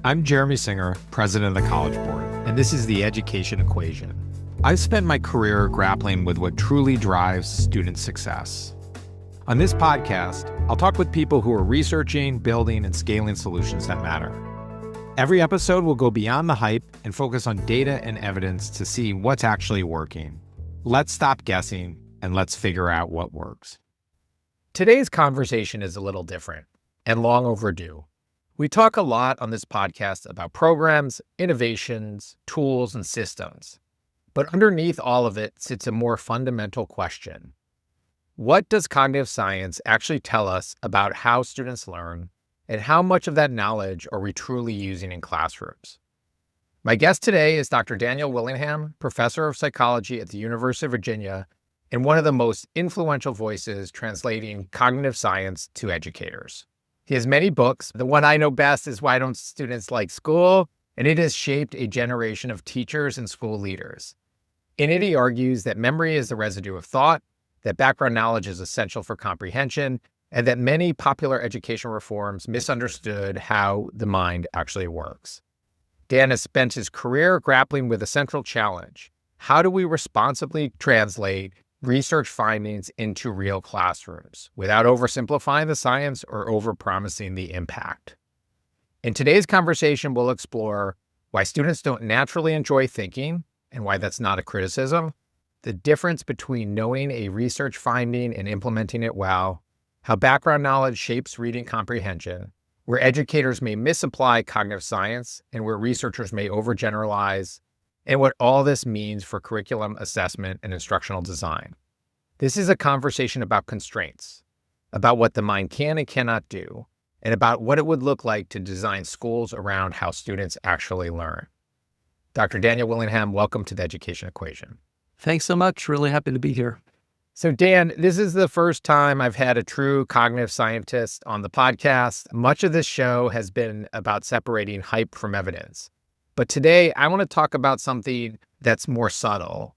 I'm Jeremy Singer, president of the College Board, and this is the Education Equation. I've spent my career grappling with what truly drives student success. On this podcast, I'll talk with people who are researching, building, and scaling solutions that matter. Every episode will go beyond the hype and focus on data and evidence to see what's actually working. Let's stop guessing and let's figure out what works. Today's conversation is a little different and long overdue. We talk a lot on this podcast about programs, innovations, tools, and systems. But underneath all of it sits a more fundamental question. What does cognitive science actually tell us about how students learn, and how much of that knowledge are we truly using in classrooms? My guest today is Dr. Daniel Willingham, professor of psychology at the University of Virginia, and one of the most influential voices translating cognitive science to educators. He has many books. The one I know best is Why Don't Students Like School? And it has shaped a generation of teachers and school leaders. In it, he argues that memory is the residue of thought, that background knowledge is essential for comprehension, and that many popular education reforms misunderstood how the mind actually works. Dan has spent his career grappling with a central challenge. How do we responsibly translate research findings into real classrooms without oversimplifying the science or overpromising the impact? In today's conversation, we'll explore why students don't naturally enjoy thinking and why that's not a criticism, the difference between knowing a research finding and implementing it well, how background knowledge shapes reading comprehension, where educators may misapply cognitive science and where researchers may overgeneralize, and what all this means for curriculum assessment and instructional design. This is a conversation about constraints, about what the mind can and cannot do, and about what it would look like to design schools around how students actually learn. Dr. Daniel Willingham, welcome to the Education Equation. Thanks so much. Really happy to be here. So Dan, this is the first time I've had a true cognitive scientist on the podcast. Much of this show has been about separating hype from evidence. But today, I want to talk about something that's more subtle.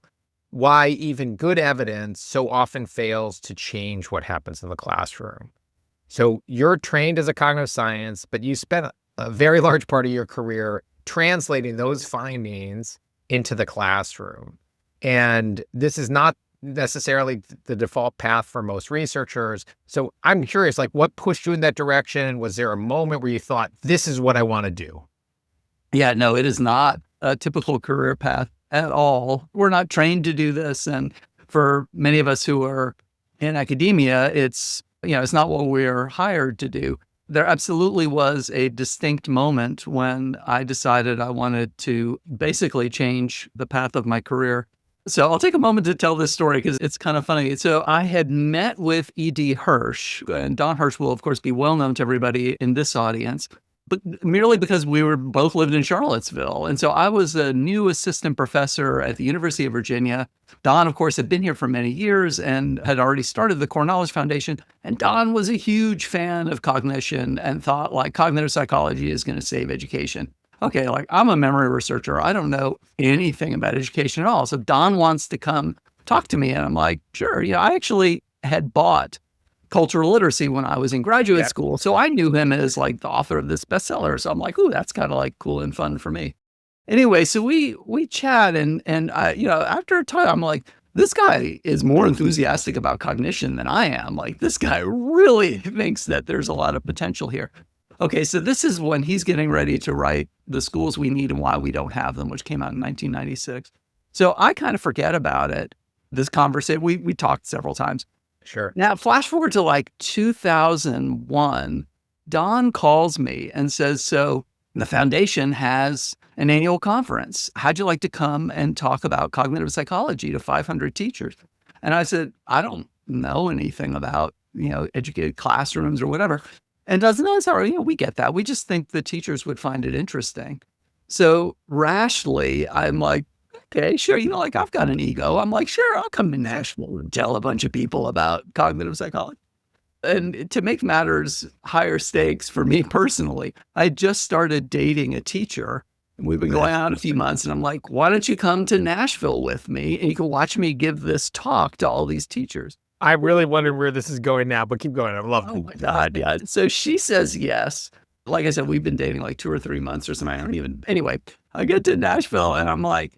Why even good evidence so often fails to change what happens in the classroom. So you're trained as a cognitive science, but you spent a very large part of your career translating those findings into the classroom. And this is not necessarily the default path for most researchers. So I'm curious, what pushed you in that direction? Was there a moment where you thought, this is what I want to do? Yeah, no, it is not a typical career path at all. We're not trained to do this. And for many of us who are in academia, it's not what we're hired to do. There absolutely was a distinct moment when I decided I wanted to basically change the path of my career. So I'll take a moment to tell this story because it's kind of funny. So I had met with E.D. Hirsch, and Don Hirsch will, of course, be well known to everybody in this audience, but merely because we were both lived in Charlottesville. And so I was a new assistant professor at the University of Virginia. Don, of course, had been here for many years and had already started the Core Knowledge Foundation. And Don was a huge fan of cognition and thought cognitive psychology is going to save education. Okay, I'm a memory researcher. I don't know anything about education at all. So Don wants to come talk to me. And I'm like, sure. I actually had bought Cultural Literacy when I was in graduate school. So I knew him as the author of this bestseller. So I'm like, ooh, that's kind of cool and fun for me. Anyway, so we chat and I, after a time, I'm like, this guy is more enthusiastic about cognition than I am. This guy really thinks that there's a lot of potential here. Okay, so this is when he's getting ready to write The Schools We Need and Why We Don't Have Them, which came out in 1996. So I kind of forget about it. This conversation, we talked several times. Sure. Now, flash forward to 2001, Don calls me and says, so the foundation has an annual conference. How'd you like to come and talk about cognitive psychology to 500 teachers? And I said, I don't know anything about, educated classrooms or whatever. And Don said, no, sorry, we get that. We just think the teachers would find it interesting. So rashly, I'm like, okay, sure. I've got an ego. I'm like, sure, I'll come to Nashville and tell a bunch of people about cognitive psychology. And to make matters higher stakes for me personally, I just started dating a teacher. And we've been going out a few months. And I'm like, why don't you come to Nashville with me? And you can watch me give this talk to all these teachers. I really wonder where this is going now, but keep going. I love it. Oh my God, yeah. So she says yes. Like I said, we've been dating like 2 or 3 months or something. I don't even, anyway, I get to Nashville and I'm like,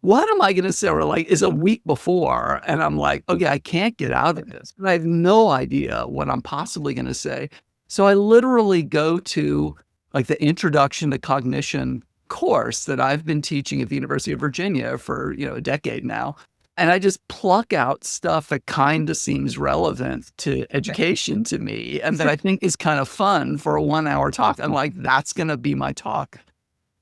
what am I going to say? Or like, it's a week before. And I'm like, okay, I can't get out of this. But I have no idea what I'm possibly going to say. So I literally go to like the Introduction to Cognition course that I've been teaching at the University of Virginia for, a decade now. And I just pluck out stuff that kind of seems relevant to education to me and that I think is kind of fun for a 1-hour talk. I'm like, that's going to be my talk.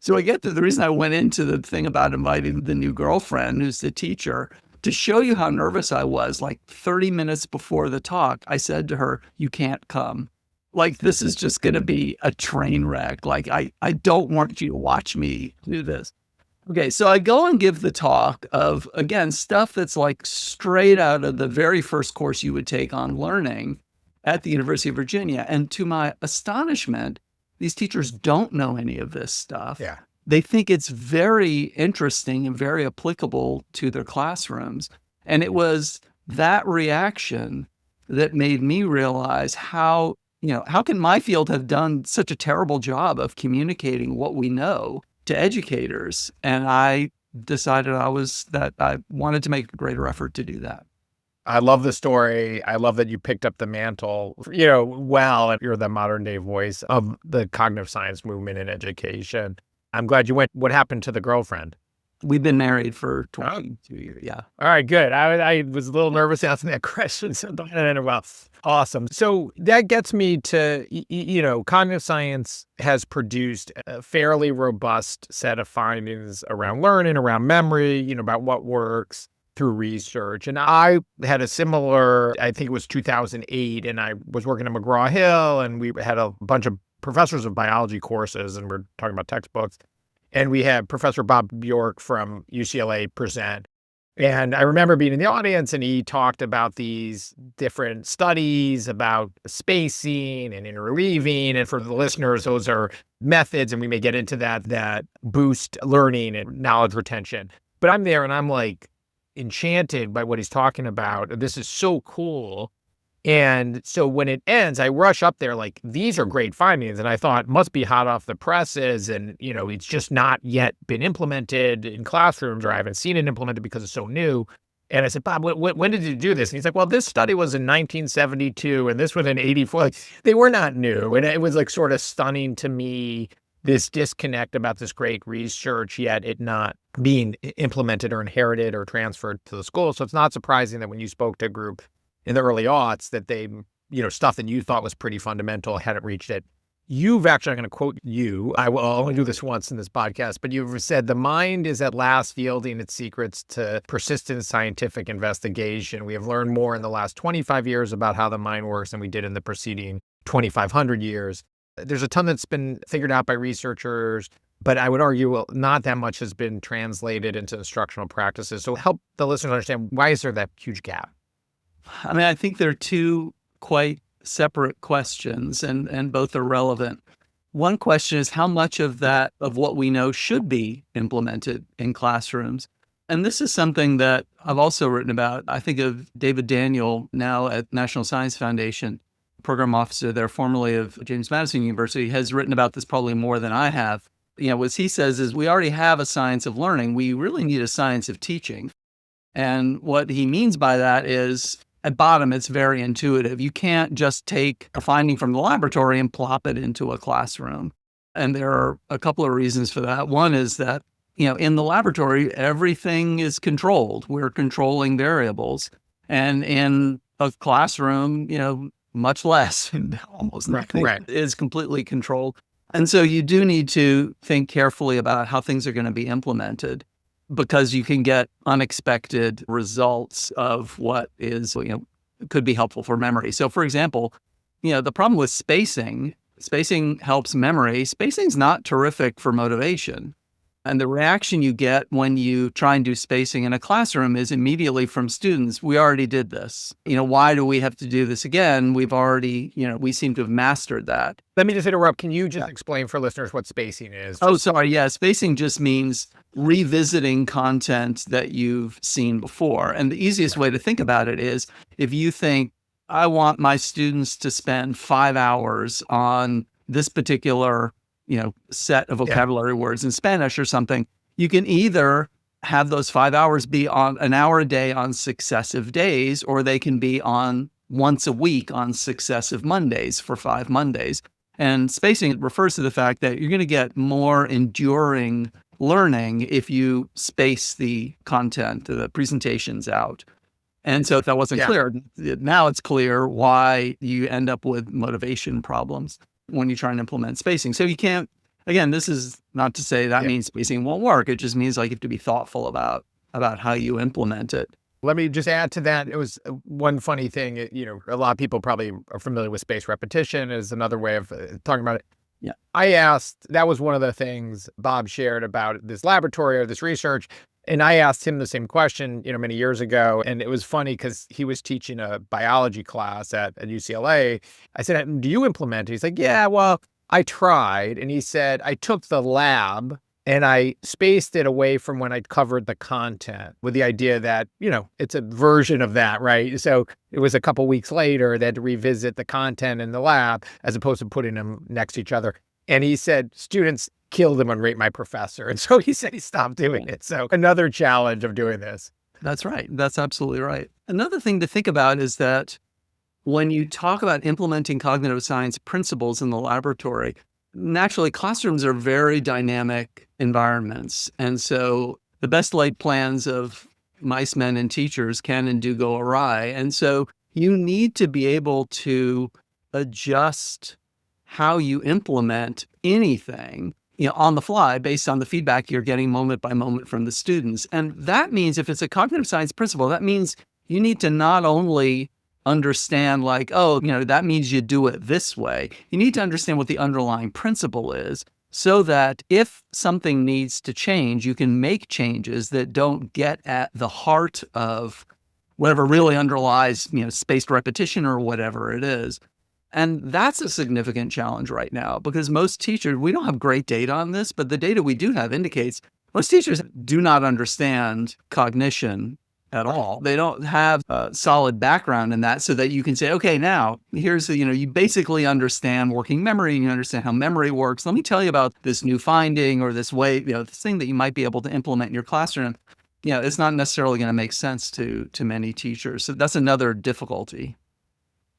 So I get to the reason I went into the thing about inviting the new girlfriend, who's the teacher, to show you how nervous I was. Like 30 minutes before the talk, I said to her, you can't come. Like, this is just going to be a train wreck. Like, I don't want you to watch me do this. Okay, so I go and give the talk of, again, stuff that's like straight out of the very first course you would take on learning at the University of Virginia. And to my astonishment, these teachers don't know any of this stuff. Yeah. They think it's very interesting and very applicable to their classrooms. And it was that reaction that made me realize how can my field have done such a terrible job of communicating what we know to educators? And I decided I wanted to make a greater effort to do that. I love the story. I love that you picked up the mantle, and you're the modern day voice of the cognitive science movement in education. I'm glad you went. What happened to the girlfriend? We've been married for 22 years. Yeah. All right, good. I was a little nervous asking that question. So well, awesome. So that gets me to, cognitive science has produced a fairly robust set of findings around learning, around memory, about what works through research. And I had a similar, I think it was 2008, and I was working at McGraw-Hill, and we had a bunch of professors of biology courses, and we're talking about textbooks. And we had Professor Bob Bjork from UCLA present. And I remember being in the audience, and he talked about these different studies about spacing and interleaving. And for the listeners, those are methods, and we may get into that boost learning and knowledge retention. But I'm there and I'm like enchanted by what he's talking about. This is so cool. And so when it ends, I rush up there like, these are great findings. And I thought, must be hot off the presses. And, it's just not yet been implemented in classrooms, or I haven't seen it implemented because it's so new. And I said, Bob, when did you do this? And he's like, well, this study was in 1972 and this was in 84. Like, they were not new. And it was like sort of stunning to me, this disconnect about this great research, yet it not being implemented or inherited or transferred to the school. So it's not surprising that when you spoke to a group in the early aughts that they, stuff that you thought was pretty fundamental hadn't reached it. You've actually, I'm going to quote you. I will only do this once in this podcast, but you've said the mind is at last yielding its secrets to persistent scientific investigation. We have learned more in the last 25 years about how the mind works than we did in the preceding 2,500 years. There's a ton that's been figured out by researchers, but I would argue not that much has been translated into instructional practices. So help the listeners understand, why is there that huge gap? I mean, I think there are two quite separate questions, and both are relevant. One question is how much of what we know should be implemented in classrooms. And this is something that I've also written about. I think of David Daniel, now at National Science Foundation, program officer there, formerly of James Madison University, has written about this probably more than I have. What he says is we already have a science of learning. We really need a science of teaching. And what he means by that is, at bottom, it's very intuitive. You can't just take a finding from the laboratory and plop it into a classroom. And there are a couple of reasons for that. One is that, in the laboratory, everything is controlled. We're controlling variables. And in a classroom, much less, almost nothing is completely controlled. And so you do need to think carefully about how things are going to be implemented, because you can get unexpected results of what is, could be helpful for memory. So for example, the problem with spacing helps memory. Spacing's not terrific for motivation. And the reaction you get when you try and do spacing in a classroom is immediately from students, we already did this. Why do we have to do this again? We've already, we seem to have mastered that. Let me just interrupt. Can you just explain for listeners what spacing is? Oh, sorry. Yeah. Spacing just means revisiting content that you've seen before. And the easiest way to think about it is if you think, I want my students to spend 5 hours on this particular, set of vocabulary words in Spanish or something, you can either have those 5 hours be on an hour a day on successive days, or they can be on once a week on successive Mondays for 5 Mondays. And spacing refers to the fact that you're going to get more enduring learning if you space the content, the presentations out. And so if that wasn't clear, now it's clear why you end up with motivation problems when you try and implement spacing. So you can't, again, this is not to say that means spacing won't work. It just means like you have to be thoughtful about how you implement it. Let me just add to that. It was one funny thing, a lot of people probably are familiar with spaced repetition is another way of talking about it. Yeah. I asked, that was one of the things Bob shared about this laboratory or this research. And I asked him the same question, many years ago. And it was funny because he was teaching a biology class at UCLA. I said, do you implement it? He's like, yeah, well, I tried. And he said, I took the lab and I spaced it away from when I'd covered the content with the idea that, it's a version of that, right? So it was a couple weeks later, they had to revisit the content in the lab as opposed to putting them next to each other. And he said, students killed him on Rate My Professor. And so he said he stopped doing it. So another challenge of doing this. That's right. That's absolutely right. Another thing to think about is that when you talk about implementing cognitive science principles in the laboratory, naturally, classrooms are very dynamic environments. And so the best laid plans of mice, men, and teachers can and do go awry. And so you need to be able to adjust how you implement anything, on the fly based on the feedback you're getting moment by moment from the students. And that means if it's a cognitive science principle, that means you need to not only understand that means you do it this way. You need to understand what the underlying principle is so that if something needs to change, you can make changes that don't get at the heart of whatever really underlies, spaced repetition or whatever it is. And that's a significant challenge right now because most teachers, we don't have great data on this, but the data we do have indicates most teachers do not understand cognition at all. They don't have a solid background in that so that you can say, okay, now here's you basically understand working memory and you understand how memory works. Let me tell you about this new finding or this way, this thing that you might be able to implement in your classroom. It's not necessarily going to make sense to many teachers. So that's another difficulty.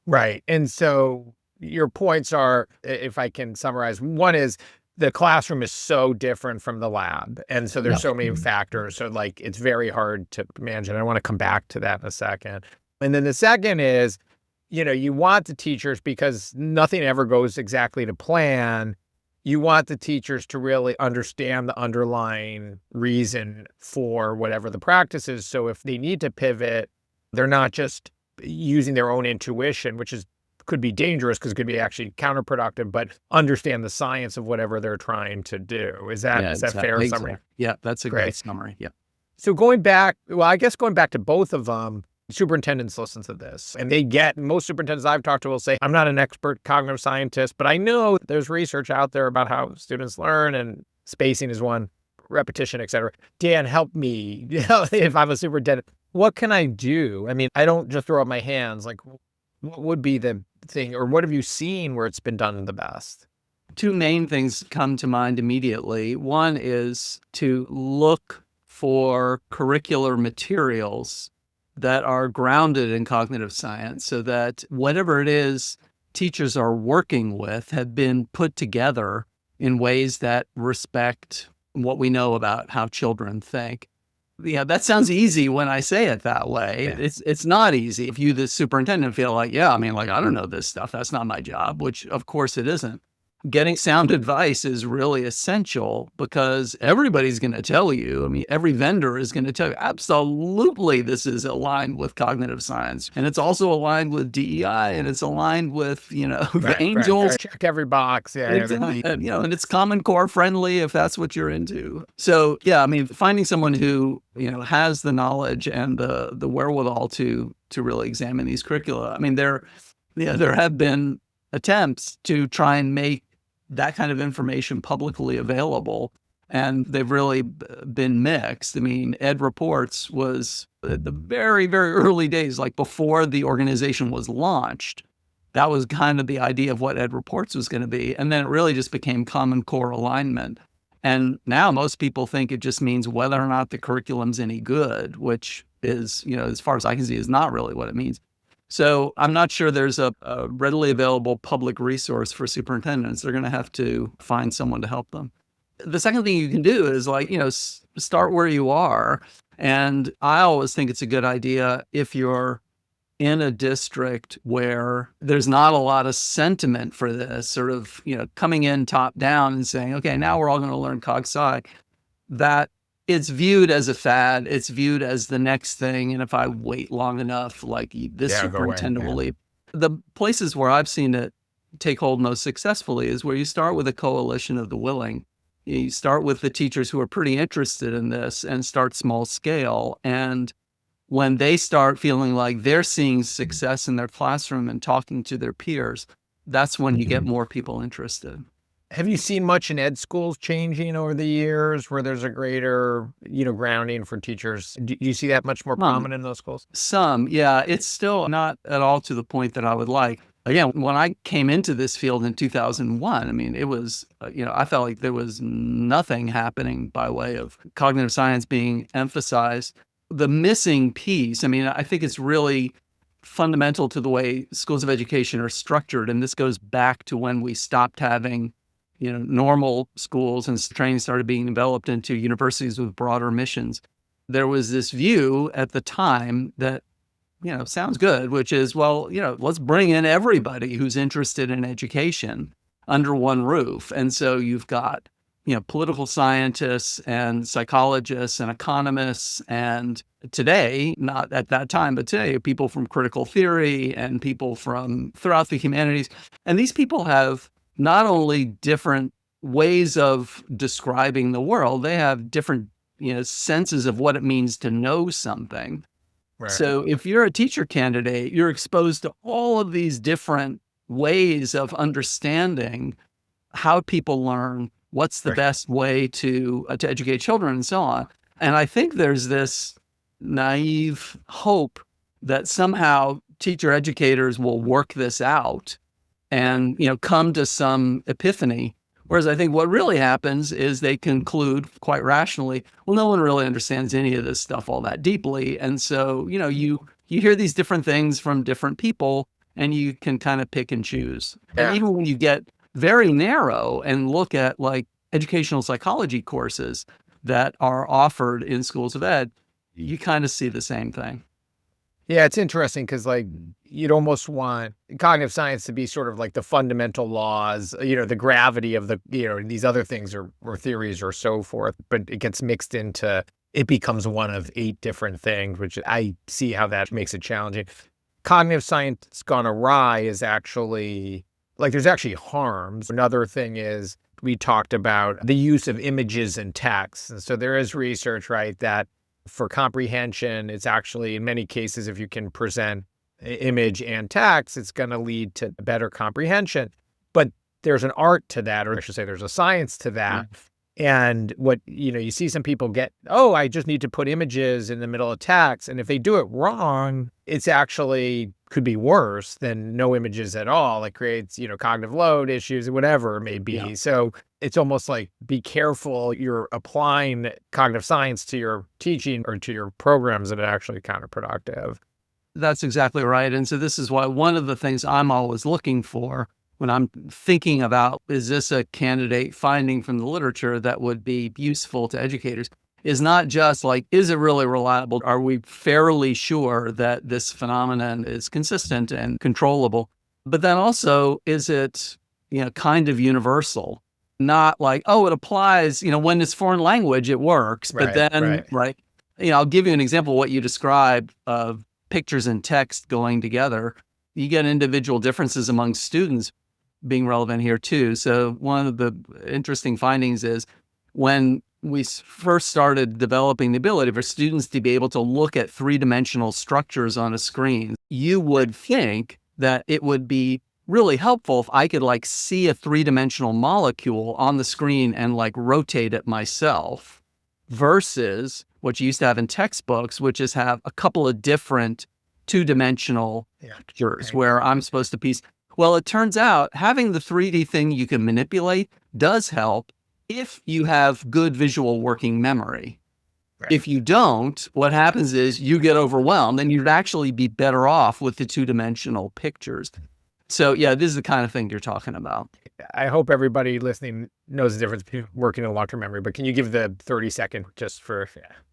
Right. And so your points are, if I can summarize, one is the classroom is so different from the lab. And so there's so many factors. So it's very hard to manage. And I want to come back to that in a second. And then the second is, you want the teachers, because nothing ever goes exactly to plan. You want the teachers to really understand the underlying reason for whatever the practice is. So if they need to pivot, they're not just using their own intuition, which could be dangerous because it could be actually counterproductive, but understand the science of whatever they're trying to do. Is that fair summary? Yeah, that's a great summary. Yeah. So going back to both of them, superintendents listen to this and most superintendents I've talked to will say, I'm not an expert cognitive scientist, but I know there's research out there about how students learn and spacing is one, repetition, et cetera. Dan, help me if I'm a superintendent. What can I do? I mean, I don't just throw up my hands. What would be the thing, or what have you seen where it's been done the best? Two main things come to mind immediately. One is to look for curricular materials that are grounded in cognitive science so that whatever it is teachers are working with have been put together in ways that respect what we know about how children think. Yeah, that sounds easy when I say it that way. Yeah. It's not easy. If you, the superintendent, feel I don't know this stuff. That's not my job, which of course it isn't. Getting sound advice is really essential because everybody's going to tell you, every vendor is going to tell you, absolutely, this is aligned with cognitive science. And it's also aligned with DEI and it's aligned with, the angels. Right. Check every box. Yeah. Exactly. And it's Common Core friendly if that's what you're into. So, finding someone who, has the knowledge and the wherewithal to really examine these curricula. There have been attempts to try and make that kind of information publicly available, and they've really been mixed. Ed Reports was at the very, very early days, before the organization was launched, That was kind of the idea of what Ed Reports was going to be. And then it really just became Common Core alignment. And now most people think it just means whether or not the curriculum's any good, which is, as far as I can see, is not really what it means. So I'm not sure there's a readily available public resource for superintendents. They're going to have to find someone to help them. The second thing you can do is start where you are. And I always think it's a good idea if you're in a district where there's not a lot of sentiment for this, sort of, coming in top down and saying, okay, now we're all going to learn CogSci, that it's viewed as a fad. It's viewed as the next thing. And if I wait long enough, this superintendent will leave. The places where I've seen it take hold most successfully is where you start with a coalition of the willing. You start with the teachers who are pretty interested in this and start small scale. And when they start feeling like they're seeing success in their classroom and talking to their peers, that's when you get more people interested. Have you seen much in ed schools changing over the years where there's a greater, grounding for teachers? Do you see that much more prominent in those schools? Some, yeah. It's still not at all to the point that I would like. Again, when I came into this field in 2001, it was, I felt like there was nothing happening by way of cognitive science being emphasized. The missing piece, I think it's really fundamental to the way schools of education are structured. And this goes back to when we stopped having, normal schools and training started being developed into universities with broader missions. There was this view at the time that, sounds good, which is, let's bring in everybody who's interested in education under one roof. And so you've got, political scientists and psychologists and economists, and today, not at that time, but today, people from critical theory and people from throughout the humanities. And these people have not only different ways of describing the world, they have different, senses of what it means to know something. Right. So if you're a teacher candidate, you're exposed to all of these different ways of understanding how people learn, what's the best way to educate children, and so on. And I think there's this naive hope that somehow teacher educators will work this out and, come to some epiphany. Whereas I think what really happens is they conclude quite rationally, well, no one really understands any of this stuff all that deeply. And so, you hear these different things from different people and you can kind of pick and choose. Yeah. And even when you get very narrow and look at educational psychology courses that are offered in schools of ed, you kind of see the same thing. Yeah, it's interesting because you'd almost want cognitive science to be sort of like the fundamental laws, the gravity of these other things or theories or so forth, but it gets mixed into, it becomes one of 8 different things, which I see how that makes it challenging. Cognitive science gone awry is actually, there's actually harms. Another thing is we talked about the use of images and text. And so there is research, right, that for comprehension, it's actually, in many cases, if you can present image and text, it's going to lead to better comprehension. But there's an art to that, or I should say there's a science to that. Yeah. And what, you see some people get, I just need to put images in the middle of text. And if they do it wrong, it's actually could be worse than no images at all. It creates, cognitive load issues, whatever it may be. Yeah. So it's almost like, be careful you're applying cognitive science to your teaching or to your programs that are actually counterproductive. That's exactly right. And so this is why one of the things I'm always looking for when I'm thinking about, is this a candidate finding from the literature that would be useful to educators, is not just is it really reliable? Are we fairly sure that this phenomenon is consistent and controllable? But then also, is it, kind of universal? Not it applies, when it's foreign language, it works. But then, I'll give you an example of what you described of pictures and text going together. You get individual differences among students being relevant here too. So one of the interesting findings is when we first started developing the ability for students to be able to look at 3-dimensional structures on a screen, you would think that it would be really helpful if I could see a 3-dimensional molecule on the screen and rotate it myself, versus what you used to have in textbooks, which is have a couple of different 2-dimensional pictures where I'm supposed to piece. Well, it turns out having the 3D thing you can manipulate does help if you have good visual working memory. Right. If you don't, what happens is you get overwhelmed and you'd actually be better off with the two-dimensional pictures. So yeah, this is the kind of thing you're talking about. I hope everybody listening knows the difference between working and long-term memory, but can you give the 30-second just for...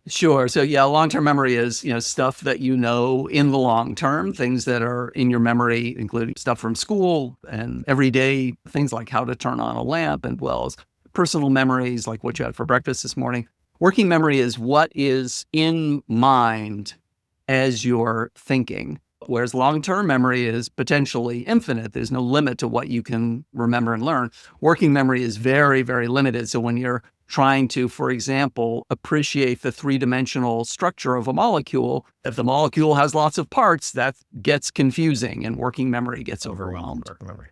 Sure. So yeah, long-term memory is, stuff that you know in the long term, things that are in your memory, including stuff from school and everyday things like how to turn on a lamp, and well as personal memories like what you had for breakfast this morning. Working memory is what is in mind as you're thinking, whereas long-term memory is potentially infinite. There's no limit to what you can remember and learn. Working memory is very, very limited. So when you're trying to, for example, appreciate the three-dimensional structure of a molecule, if the molecule has lots of parts, that gets confusing and working memory gets overwhelmed.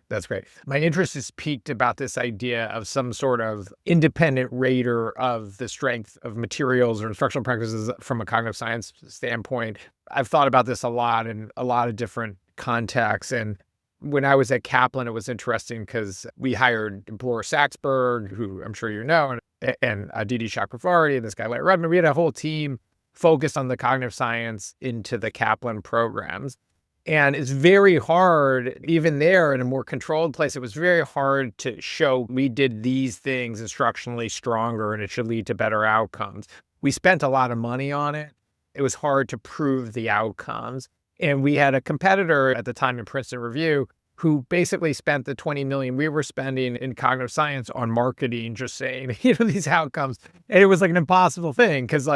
That's great. My interest is piqued about this idea of some sort of independent rater of the strength of materials or instructional practices from a cognitive science standpoint. I've thought about this a lot in a lot of different contexts. And when I was at Kaplan, it was interesting because we hired Laura Saxberg, who I'm sure you know, and Aditi Chakravarti and this guy, Larry Rudman. We had a whole team focused on the cognitive science into the Kaplan programs. And it's very hard, even there in a more controlled place, it was very hard to show we did these things instructionally stronger and it should lead to better outcomes. We spent a lot of money on it. It was hard to prove the outcomes. And we had a competitor at the time in Princeton Review who basically spent the $20 million we were spending in cognitive science on marketing, just saying, these outcomes. And it was like an impossible thing because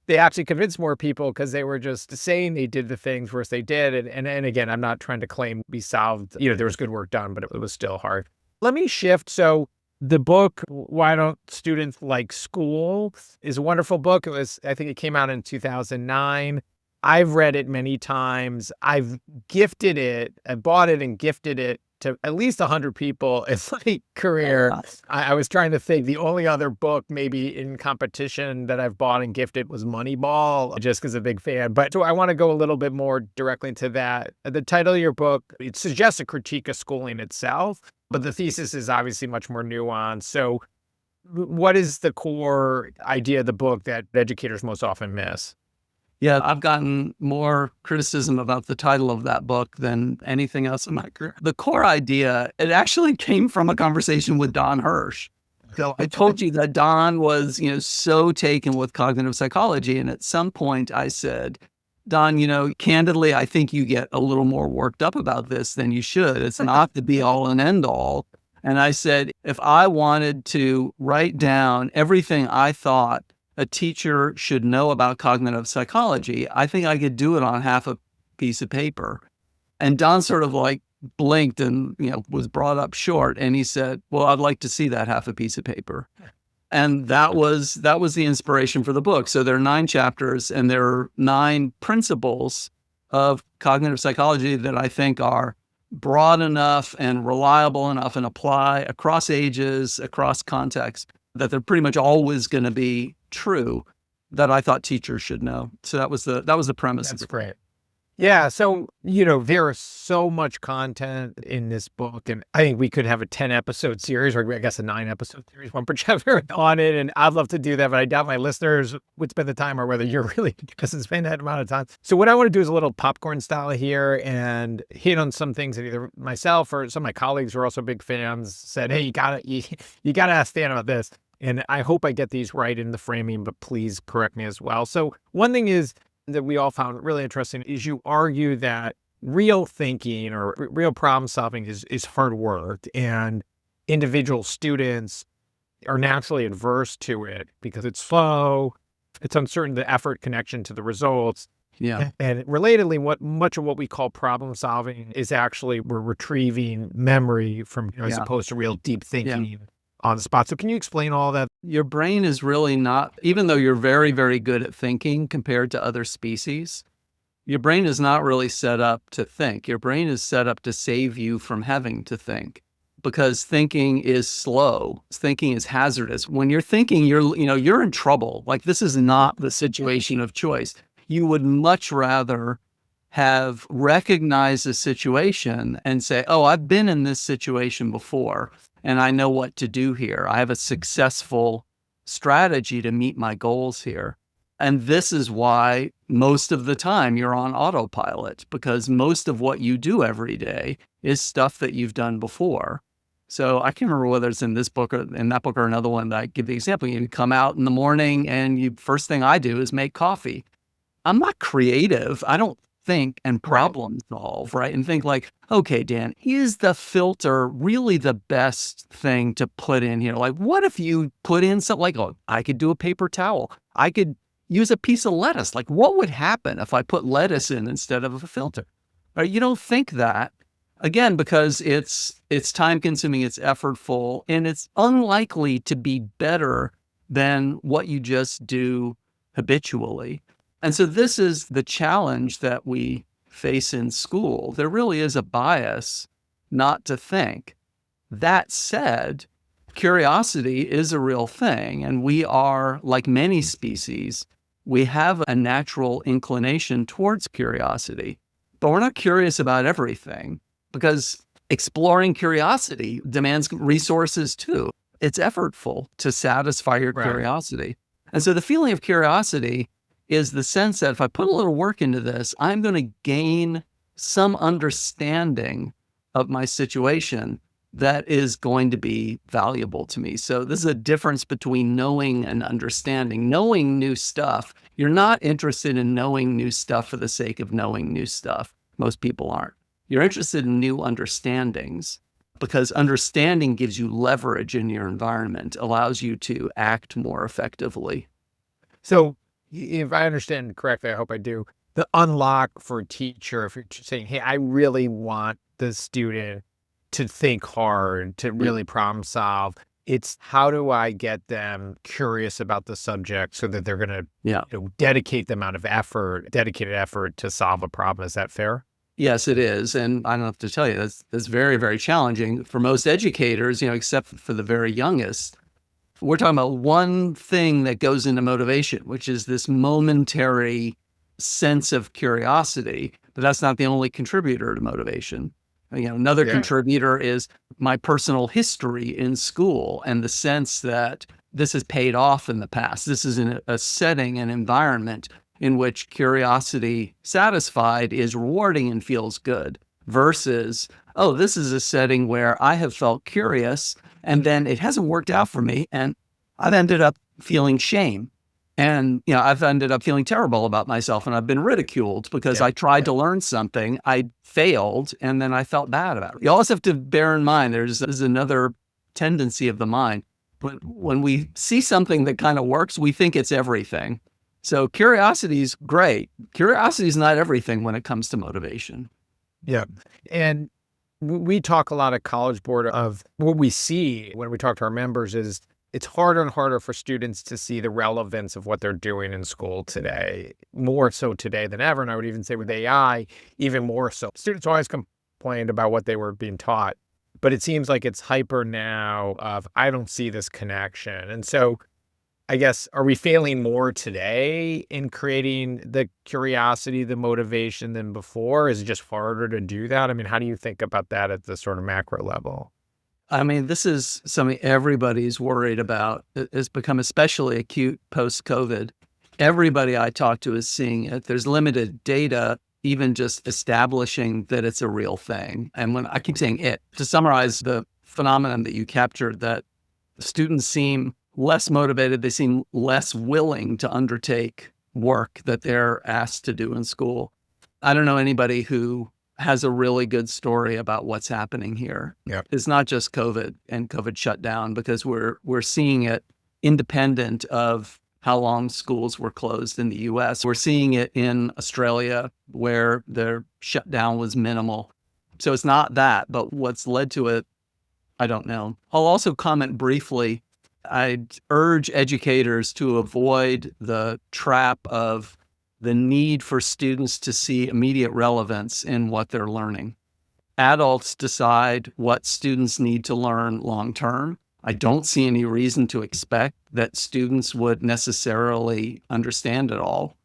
they actually convinced more people because they were just saying they did the things whereas they did. And again, I'm not trying to claim we solved, there was good work done, but it was still hard. Let me shift. So the book, Why Don't Students Like School, is a wonderful book. I think it came out in 2009. I've read it many times. I've gifted it. I bought it and gifted it to at least 100 people in my career. I was trying to think. The only other book maybe in competition that I've bought and gifted was Moneyball, just because I'm a big fan. But so I want to go a little bit more directly into that. The title of your book, it suggests a critique of schooling itself, but the thesis is obviously much more nuanced. So what is the core idea of the book that educators most often miss? Yeah, I've gotten more criticism about the title of that book than anything else in my career. The core idea, it actually came from a conversation with Don Hirsch. So I told you that Don was, so taken with cognitive psychology. And at some point I said, Don, candidly, I think you get a little more worked up about this than you should. It's not the be all and end all. And I said, if I wanted to write down everything I thought a teacher should know about cognitive psychology, I think I could do it on half a piece of paper. And Don sort of blinked and, was brought up short. And he said, well, I'd like to see that half a piece of paper. And that was the inspiration for the book. So there are 9 chapters and there are 9 principles of cognitive psychology that I think are broad enough and reliable enough and apply across ages, across contexts, that they're pretty much always going to be true, that I thought teachers should know. So that was the premise. That's great. Yeah. So, there is so much content in this book, and I think we could have a 10-episode series, or I guess a 9-episode series, one per chapter on it. And I'd love to do that, but I doubt my listeners would spend the time, or whether you're really doesn't spend that amount of time. So what I want to do is a little popcorn style here and hit on some things that either myself or some of my colleagues who are also big fans said, hey, you gotta ask Stan about this. And I hope I get these right in the framing, but please correct me as well. So one thing is that we all found really interesting is you argue that real thinking or real problem solving is hard work, and individual students are naturally adverse to it because it's slow, it's uncertain, the effort connection to the results. Yeah. And relatedly, much of what we call problem solving is actually we're retrieving memory from, as opposed to real deep thinking on the spot. So can you explain all that? Your brain is really not, even though you're very, very good at thinking compared to other species, your brain is not really set up to think. Your brain is set up to save you from having to think, because thinking is slow. Thinking is hazardous. When you're thinking, you're in trouble. This is not the situation of choice. You would much rather have recognized a situation and say, oh, I've been in this situation before and I know what to do here. I have a successful strategy to meet my goals here. And this is why most of the time you're on autopilot, because most of what you do every day is stuff that you've done before. So I can't remember whether it's in this book or in that book or another one that I give the example. You come out in the morning and first thing I do is make coffee. I'm not creative. I don't think and problem solve, right? And think like, okay, Dan, is the filter really the best thing to put in here? Like, what if you put in something like, oh, I could do a paper towel. I could use a piece of lettuce. Like, what would happen if I put lettuce in instead of a filter? Right? You don't think that. Again, because it's time consuming, it's effortful, and it's unlikely to be better than what you just do habitually. And so this is the challenge that we face in school. There really is a bias not to think. That said, curiosity is a real thing, and we are, like many species, we have a natural inclination towards curiosity, but we're not curious about everything because exploring curiosity demands resources too. It's effortful to satisfy your curiosity. And so the feeling of curiosity is the sense that if I put a little work into this, I'm going to gain some understanding of my situation that is going to be valuable to me. So this is a difference between knowing and understanding. Knowing new stuff, you're not interested in knowing new stuff for the sake of knowing new stuff. Most people aren't. You're interested in new understandings because understanding gives you leverage in your environment, allows you to act more effectively. So if I understand correctly, I hope I do, the unlock for a teacher, if you're saying, hey, I really want the student to think hard, to really problem solve, it's how do I get them curious about the subject so that they're going to dedicate the amount of effort, dedicated effort to solve a problem. Is that fair? Yes, it is. And I don't have to tell you, that's very, very challenging for most educators, except for the very youngest. We're talking about one thing that goes into motivation, which is this momentary sense of curiosity, but that's not the only contributor to motivation. Another contributor is my personal history in school and the sense that this has paid off in the past. This is in a setting, an environment in which curiosity satisfied is rewarding and feels good versus, oh, this is a setting where I have felt curious and then it hasn't worked out for me and I've ended up feeling shame. And, I've ended up feeling terrible about myself and I've been ridiculed because I tried to learn something, I failed, and then I felt bad about it. You always have to bear in mind, there's another tendency of the mind. When we see something that kind of works, we think it's everything. So curiosity is great. Curiosity is not everything when it comes to motivation. Yeah. And we talk a lot at College Board of what we see when we talk to our members is it's harder and harder for students to see the relevance of what they're doing in school today, more so today than ever. And I would even say with AI, even more so. Students always complained about what they were being taught, but it seems like it's hyper now of, I don't see this connection. And so I guess, are we failing more today in creating the curiosity, the motivation than before? Is it just harder to do that? I mean, how do you think about that at the sort of macro level? I mean, this is something everybody's worried about. It's become especially acute post-COVID. Everybody I talk to is seeing it. There's limited data, even just establishing that it's a real thing. And when I keep saying it, to summarize the phenomenon that you captured, that students seem less motivated, they seem less willing to undertake work that they're asked to do in school. I don't know anybody who has a really good story about what's happening here. Yep. It's not just COVID and COVID shutdown, because we're seeing it independent of how long schools were closed in the US. We're seeing it in Australia where their shutdown was minimal. So it's not that, but what's led to it, I don't know. I'll also comment briefly. I'd urge educators to avoid the trap of the need for students to see immediate relevance in what they're learning. Adults decide what students need to learn long-term. I don't see any reason to expect that students would necessarily understand it all.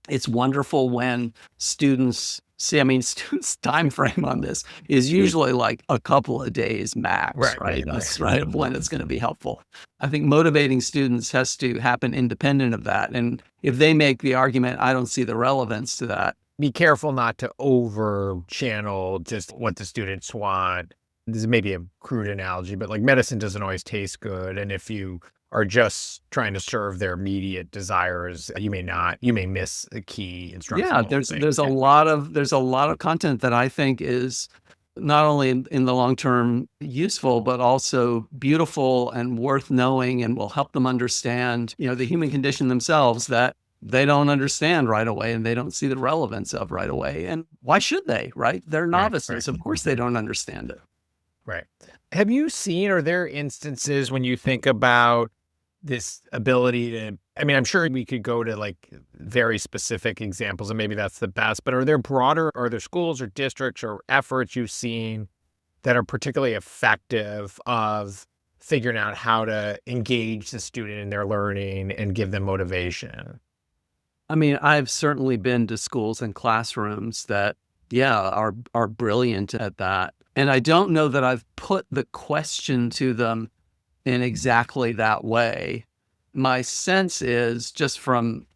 It's wonderful when students See, I mean, students' time frame on this is usually like a couple of days max, right? That's right of when it's going to be helpful. I think motivating students has to happen independent of that. And if they make the argument, I don't see the relevance to that. Be careful not to over channel just what the students want. This is maybe a crude analogy, but like medicine doesn't always taste good. And if you are just trying to serve their immediate desires, you may miss a key instructional Yeah, there's a lot of content that I think is not only in the long term useful, but also beautiful and worth knowing, and will help them understand, the human condition themselves that they don't understand right away and they don't see the relevance of right away. And why should they, right? They're novices. Of course they don't understand it. Right. Have you seen, are there instances when you think about this ability to, I mean, I'm sure we could go to like very specific examples and maybe that's the best, but are there schools or districts or efforts you've seen that are particularly effective of figuring out how to engage the student in their learning and give them motivation? I mean, I've certainly been to schools and classrooms that, are brilliant at that. And I don't know that I've put the question to them in exactly that way. My sense is, just from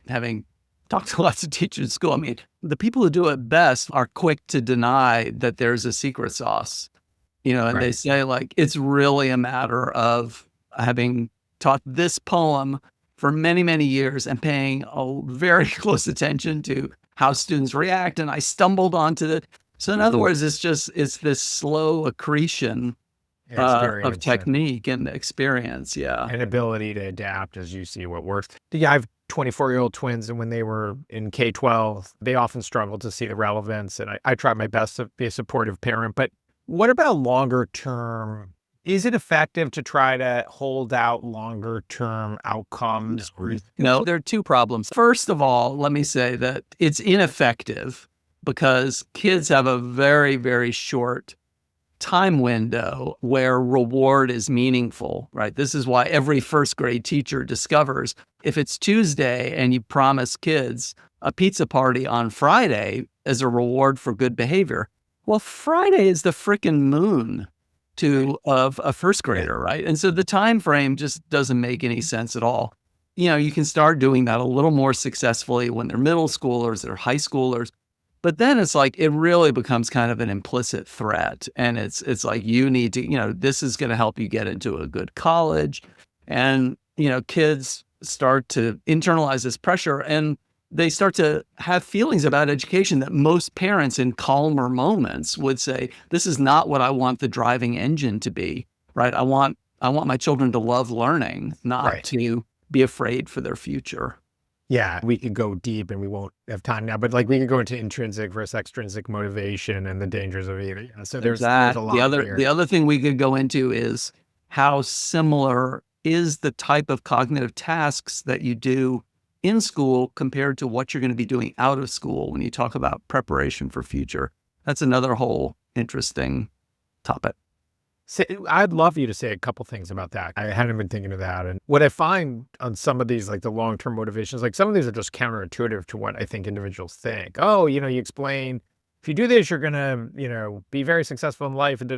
having talked to lots of teachers in school, I mean, the people who do it best are quick to deny that there's a secret sauce, and they say like, it's really a matter of having taught this poem for many, many years and paying a very close attention to how students react. And I stumbled onto it. So in other words, it's this slow accretion of technique and experience. Yeah. And ability to adapt as you see what works. Yeah, I have 24-year-old twins, and when they were in K-12, they often struggled to see the relevance. And I tried my best to be a supportive parent. But what about longer term? Is it effective to try to hold out longer term outcomes? No, there are two problems. First of all, let me say that it's ineffective because kids have a very, very short time window where reward is meaningful, right? This is why every first grade teacher discovers if it's Tuesday and you promise kids a pizza party on Friday as a reward for good behavior, well, Friday is the frickin' moon of a first grader, right? And so the time frame just doesn't make any sense at all. You can start doing that a little more successfully when they're middle schoolers or high schoolers. But then it's like, it really becomes kind of an implicit threat. And it's like, you need to, this is going to help you get into a good college. And, kids start to internalize this pressure, and they start to have feelings about education that most parents in calmer moments would say, this is not what I want the driving engine to be, right? I want my children to love learning, not to be afraid for their future. Yeah, we could go deep and we won't have time now, but like we could go into intrinsic versus extrinsic motivation and the dangers of either. So there's a lot the other thing we could go into is how similar is the type of cognitive tasks that you do in school compared to what you're going to be doing out of school when you talk about preparation for future. That's another whole interesting topic. I'd love you to say a couple things about that. I hadn't been thinking of that. And what I find on some of these, like the long-term motivations, like some of these are just counterintuitive to what I think individuals think. Oh, you explain, if you do this, you're going to, be very successful in life. And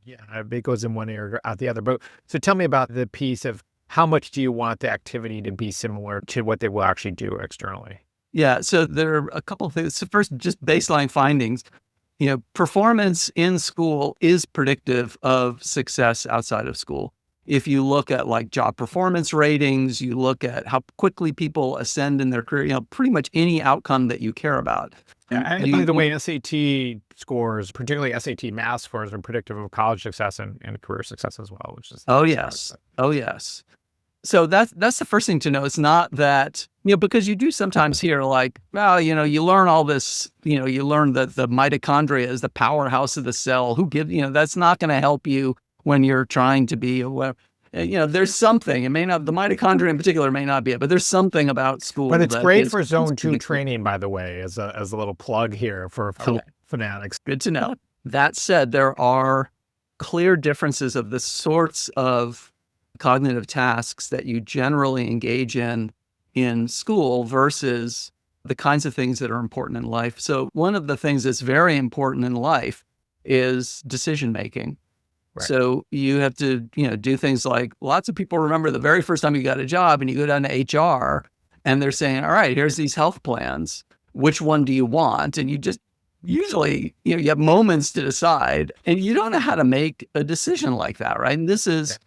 it goes in one ear, out the other. But so tell me about the piece of how much do you want the activity to be similar to what they will actually do externally? Yeah. So there are a couple of things. So first, just baseline findings. Performance in school is predictive of success outside of school. If you look at like job performance ratings, you look at how quickly people ascend in their career, pretty much any outcome that you care about. Yeah, the way SAT scores, particularly SAT math scores, are predictive of college success and career success as well, which is Oh yes. So that's the first thing to know. It's not that, because you do sometimes hear like, well, you learn all this, you learn that the mitochondria is the powerhouse of the cell. That's not going to help you when you're trying to be aware. There's something, it may not, the mitochondria in particular may not be it, but there's something about school. But it's great for zone 2 training, by the way, as a little plug here for fanatics. Good to know. That said, there are clear differences of the sorts of cognitive tasks that you generally engage in school versus the kinds of things that are important in life. So one of the things that's very important in life is decision making. Right. So you have to, do things like lots of people remember the very first time you got a job and you go down to HR and they're saying, all right, here's these health plans. Which one do you want? And you just usually, you have moments to decide and you don't know how to make a decision like that, right? And this is,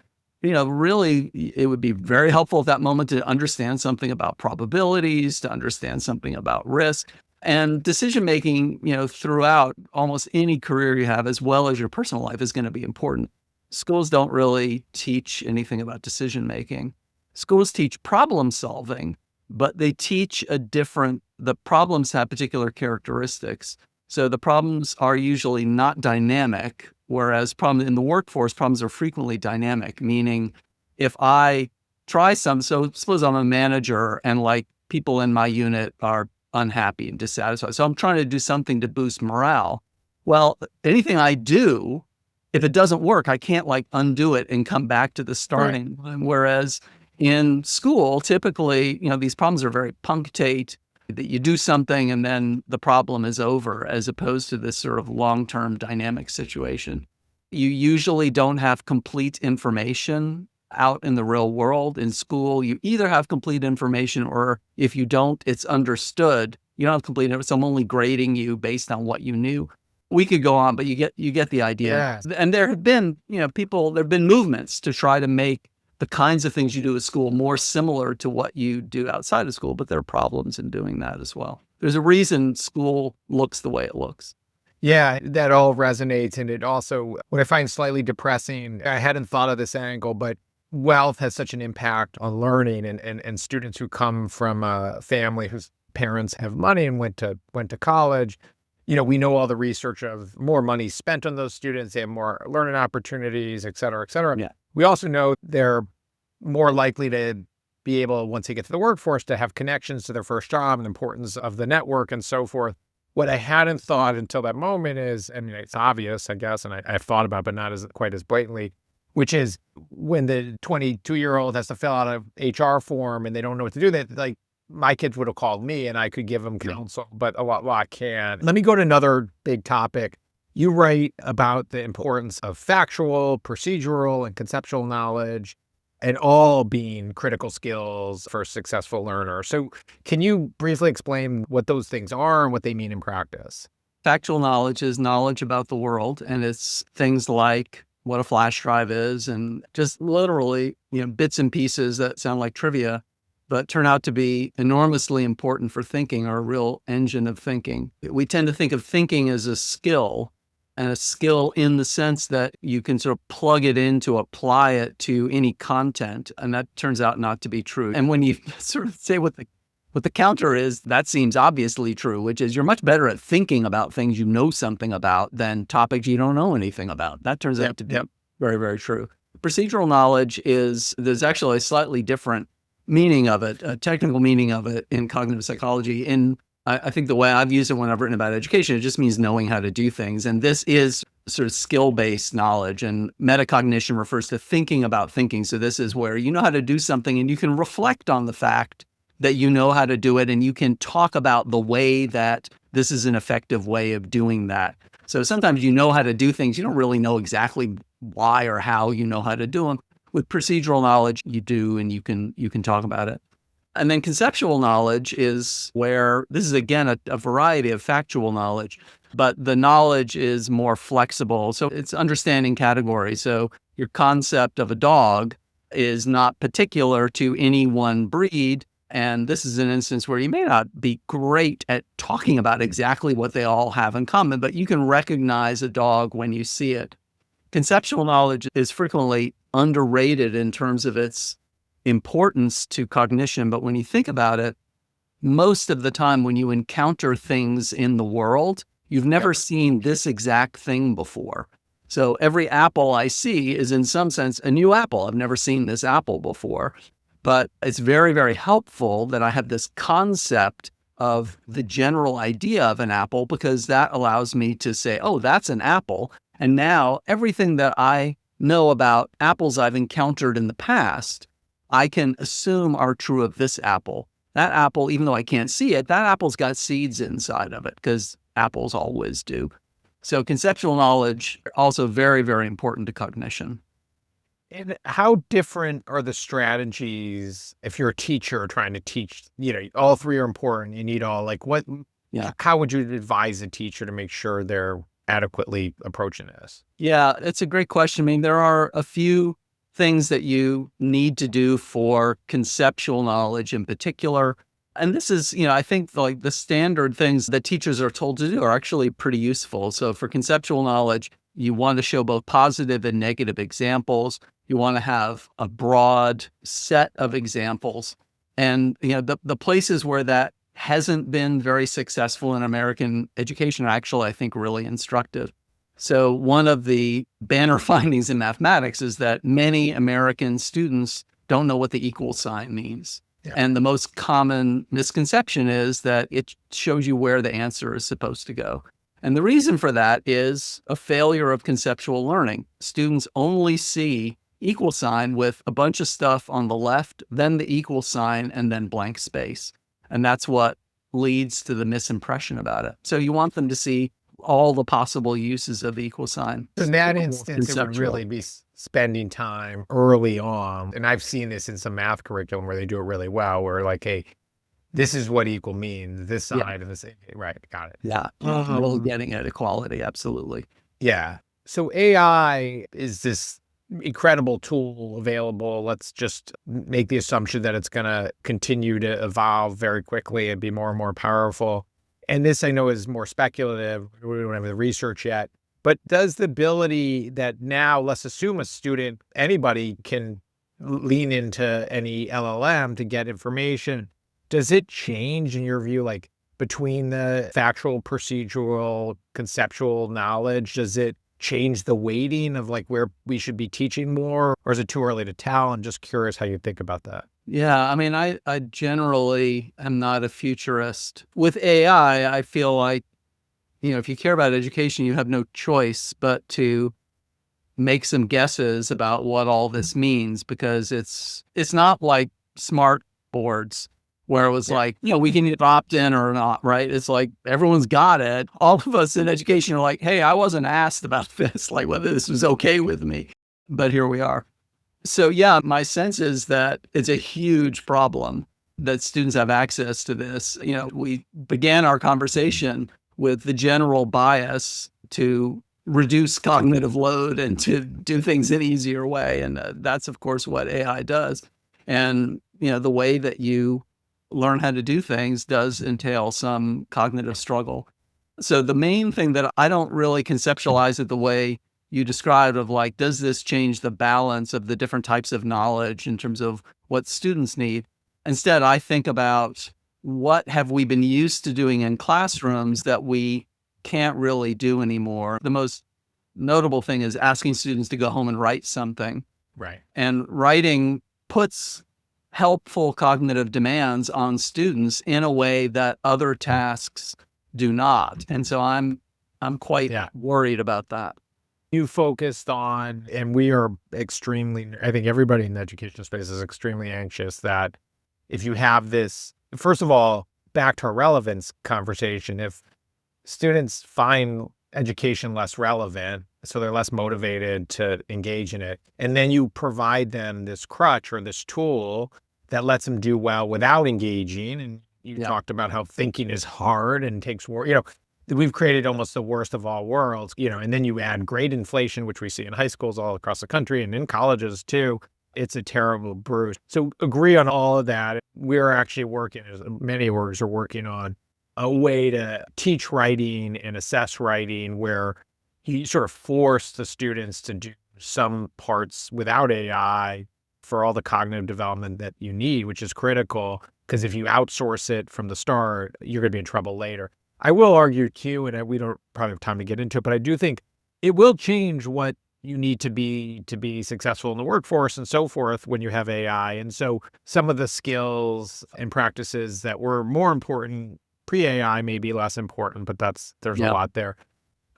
really, it would be very helpful at that moment to understand something about probabilities, to understand something about risk. And decision making, throughout almost any career you have, as well as your personal life, is going to be important. Schools don't really teach anything about decision making. Schools teach problem solving, but they teach the problems have particular characteristics. So the problems are usually not dynamic, whereas in the workforce, problems are frequently dynamic, meaning if I try so suppose I'm a manager and like people in my unit are unhappy and dissatisfied. So I'm trying to do something to boost morale. Well, anything I do, if it doesn't work, I can't undo it and come back to the starting line. Whereas in school, typically, these problems are very punctate, that you do something and then the problem is over, as opposed to this sort of long-term dynamic situation. You usually don't have complete information out in the real world. In school, you either have complete information, or if you don't, it's understood. You don't have complete information, so I'm only grading you based on what you knew. We could go on, but you get the idea. Yes. And there have been, there have been movements to try to make the kinds of things you do at school more similar to what you do outside of school, but there are problems in doing that as well. There's a reason school looks the way it looks. Yeah, that all resonates. And it also, what I find slightly depressing, I hadn't thought of this angle, but wealth has such an impact on learning, and students who come from a family whose parents have money and went to college. We know all the research of more money spent on those students, they have more learning opportunities, et cetera, et cetera. Yeah. We also know they're more likely to be able, once they get to the workforce, to have connections to their first job and the importance of the network and so forth. What I hadn't thought until that moment is, it's obvious, I guess, and I've thought about it, but not quite as blatantly, which is when the 22-year-old has to fill out a HR form and they don't know what to do, my kids would have called me and I could give them counsel, but I can't. Let me go to another big topic. You write about the importance of factual, procedural, and conceptual knowledge, and all being critical skills for a successful learner. So can you briefly explain what those things are and what they mean in practice? Factual knowledge is knowledge about the world, and it's things like what a flash drive is, and just literally, bits and pieces that sound like trivia, but turn out to be enormously important for thinking, or a real engine of thinking. We tend to think of thinking as a skill, and a skill in the sense that you can sort of plug it in to apply it to any content, and that turns out not to be true. And when you sort of say what the counter is, that seems obviously true, which is you're much better at thinking about things you know something about than topics you don't know anything about. That turns out to be very, very true. Procedural knowledge there's actually a slightly different meaning of it, a technical meaning of it in cognitive psychology. I think the way I've used it when I've written about education, it just means knowing how to do things. And this is sort of skill-based knowledge, and metacognition refers to thinking about thinking. So this is where you know how to do something and you can reflect on the fact that you know how to do it, and you can talk about the way that this is an effective way of doing that. So sometimes you know how to do things, you don't really know exactly why or how you know how to do them. With procedural knowledge, you do, and you can talk about it. And then conceptual knowledge is where this is, again, a variety of factual knowledge, but the knowledge is more flexible. So it's understanding categories. So your concept of a dog is not particular to any one breed. And this is an instance where you may not be great at talking about exactly what they all have in common, but you can recognize a dog when you see it. Conceptual knowledge is frequently underrated in terms of its importance to cognition. But when you think about it, most of the time when you encounter things in the world, you've never seen this exact thing before. So every apple I see is in some sense a new apple. I've never seen this apple before. But it's very, very helpful that I have this concept of the general idea of an apple, because that allows me to say, oh, that's an apple. And now everything that I know about apples I've encountered in the past, I can assume are true of this apple. that apple, even though I can't see it, that apple's got seeds inside of it because apples always do. So conceptual knowledge also very, very important to cognition. And how different are the strategies if you're a teacher trying to teach, all three are important. You need all, how would you advise a teacher to make sure they're adequately approaching this? Yeah, it's a great question. I mean, there are a few things that you need to do for conceptual knowledge in particular. And this is, I think like the standard things that teachers are told to do are actually pretty useful. So for conceptual knowledge, you want to show both positive and negative examples. You want to have a broad set of examples. And, the places where that hasn't been very successful in American education are actually, I think, really instructive. So one of the banner findings in mathematics is that many American students don't know what the equal sign means. Yeah. And the most common misconception is that it shows you where the answer is supposed to go. And the reason for that is a failure of conceptual learning. Students only see equal sign with a bunch of stuff on the left, then the equal sign, and then blank space. And that's what leads to the misimpression about it. So you want them to see all the possible uses of the equal sign. So in that instance, it would really be spending time early on. And I've seen this in some math curriculum where they do it really well, where like, hey, this is what equal means, this side and the same. Right, got it. Yeah, we're getting at equality, absolutely. Yeah. So AI is this incredible tool available. Let's just make the assumption that it's going to continue to evolve very quickly and be more and more powerful. And this I know is more speculative. We don't have the research yet. But does the ability that now, let's assume a student, anybody can lean into any LLM to get information, does it change in your view, like between the factual, procedural, conceptual knowledge? Does it change the weighting of like where we should be teaching more, or is it too early to tell? I'm just curious how you think about that. Yeah, I mean, I generally am not a futurist. With AI, I feel like, if you care about education, you have no choice but to make some guesses about what all this means, because it's not like smart boards where it was like, we can either opt in or not, right? It's like everyone's got it. All of us in education are like, hey, I wasn't asked about this, like whether this was okay with me, but here we are. So yeah, my sense is that it's a huge problem that students have access to this. We began our conversation with the general bias to reduce cognitive load and to do things in an easier way. And that's, of course, what AI does. And, the way that you learn how to do things does entail some cognitive struggle. So the main thing that I don't really conceptualize it the way you described of like, does this change the balance of the different types of knowledge in terms of what students need? Instead, I think about what have we been used to doing in classrooms that we can't really do anymore. The most notable thing is asking students to go home and write something. Right. And writing puts helpful cognitive demands on students in a way that other tasks do not. And so I'm quite worried about that. You focused on, and we are extremely, I think everybody in the education space is extremely anxious that if you have this, first of all, back to our relevance conversation, if students find education less relevant, so they're less motivated to engage in it, and then you provide them this crutch or this tool that lets them do well without engaging, and you talked about how thinking is hard and takes work, we've created almost the worst of all worlds, and then you add grade inflation, which we see in high schools all across the country and in colleges too. It's a terrible bruise. So agree on all of that. We're actually working, as many workers are working on a way to teach writing and assess writing where you sort of force the students to do some parts without AI for all the cognitive development that you need, which is critical, because if you outsource it from the start, you're going to be in trouble later. I will argue too, and we don't probably have time to get into it, but I do think it will change what you need to be successful in the workforce and so forth when you have AI. And so some of the skills and practices that were more important pre-AI may be less important, but there's a lot there.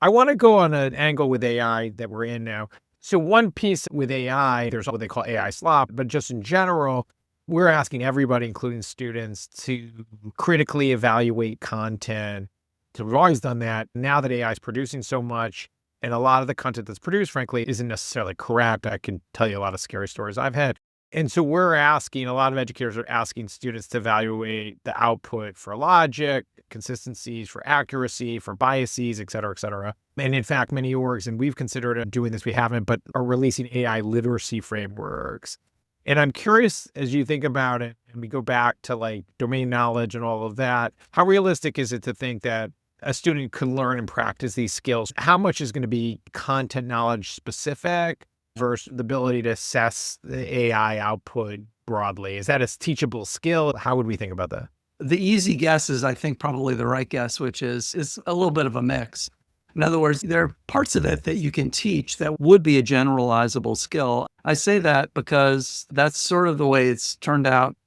I want to go on an angle with AI that we're in now. So one piece with AI, there's what they call AI slop, but just in general, we're asking everybody, including students, to critically evaluate content. So we've always done that. Now that AI is producing so much, and a lot of the content that's produced, frankly, isn't necessarily correct. I can tell you a lot of scary stories I've had. And so a lot of educators are asking students to evaluate the output for logic, consistencies, for accuracy, for biases, et cetera, et cetera. And in fact, many orgs, and we've considered doing this, we haven't, but are releasing AI literacy frameworks. And I'm curious, as you think about it, and we go back to like domain knowledge and all of that, how realistic is it to think that a student could learn and practice these skills? How much is going to be content knowledge specific versus the ability to assess the AI output broadly? Is that a teachable skill? How would we think about that? The easy guess is, I think, probably the right guess, which is a little bit of a mix. In other words, there are parts of it that you can teach that would be a generalizable skill. I say that because that's sort of the way it's turned out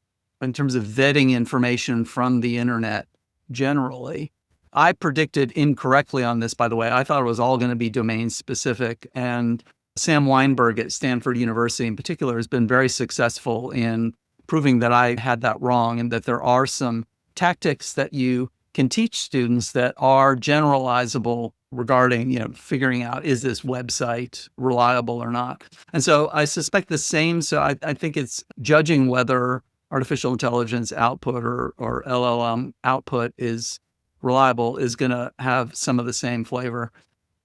in terms of vetting information from the internet generally. I predicted incorrectly on this, by the way. I thought it was all going to be domain specific. And Sam Weinberg at Stanford University in particular has been very successful in proving that I had that wrong, and that there are some tactics that you can teach students that are generalizable regarding, figuring out, is this website reliable or not? And so I suspect the same. So I think it's judging whether artificial intelligence output or LLM output is reliable is going to have some of the same flavor.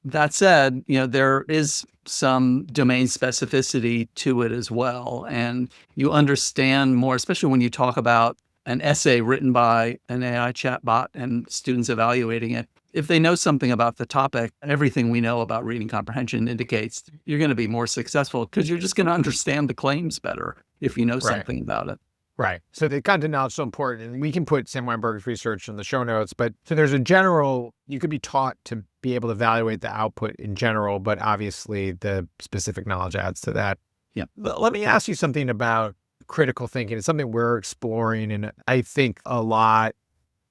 That said, there is some domain specificity to it as well. And you understand more, especially when you talk about an essay written by an AI chatbot and students evaluating it. If they know something about the topic, everything we know about reading comprehension indicates you're going to be more successful because you're just going to understand the claims better if you know something about it. Right. So the content knowledge is so important. And we can put Sam Weinberg's research in the show notes. But so there's you could be taught to be able to evaluate the output in general, but obviously the specific knowledge adds to that. Yeah. Let me ask you something about critical thinking. It's something we're exploring, and I think a lot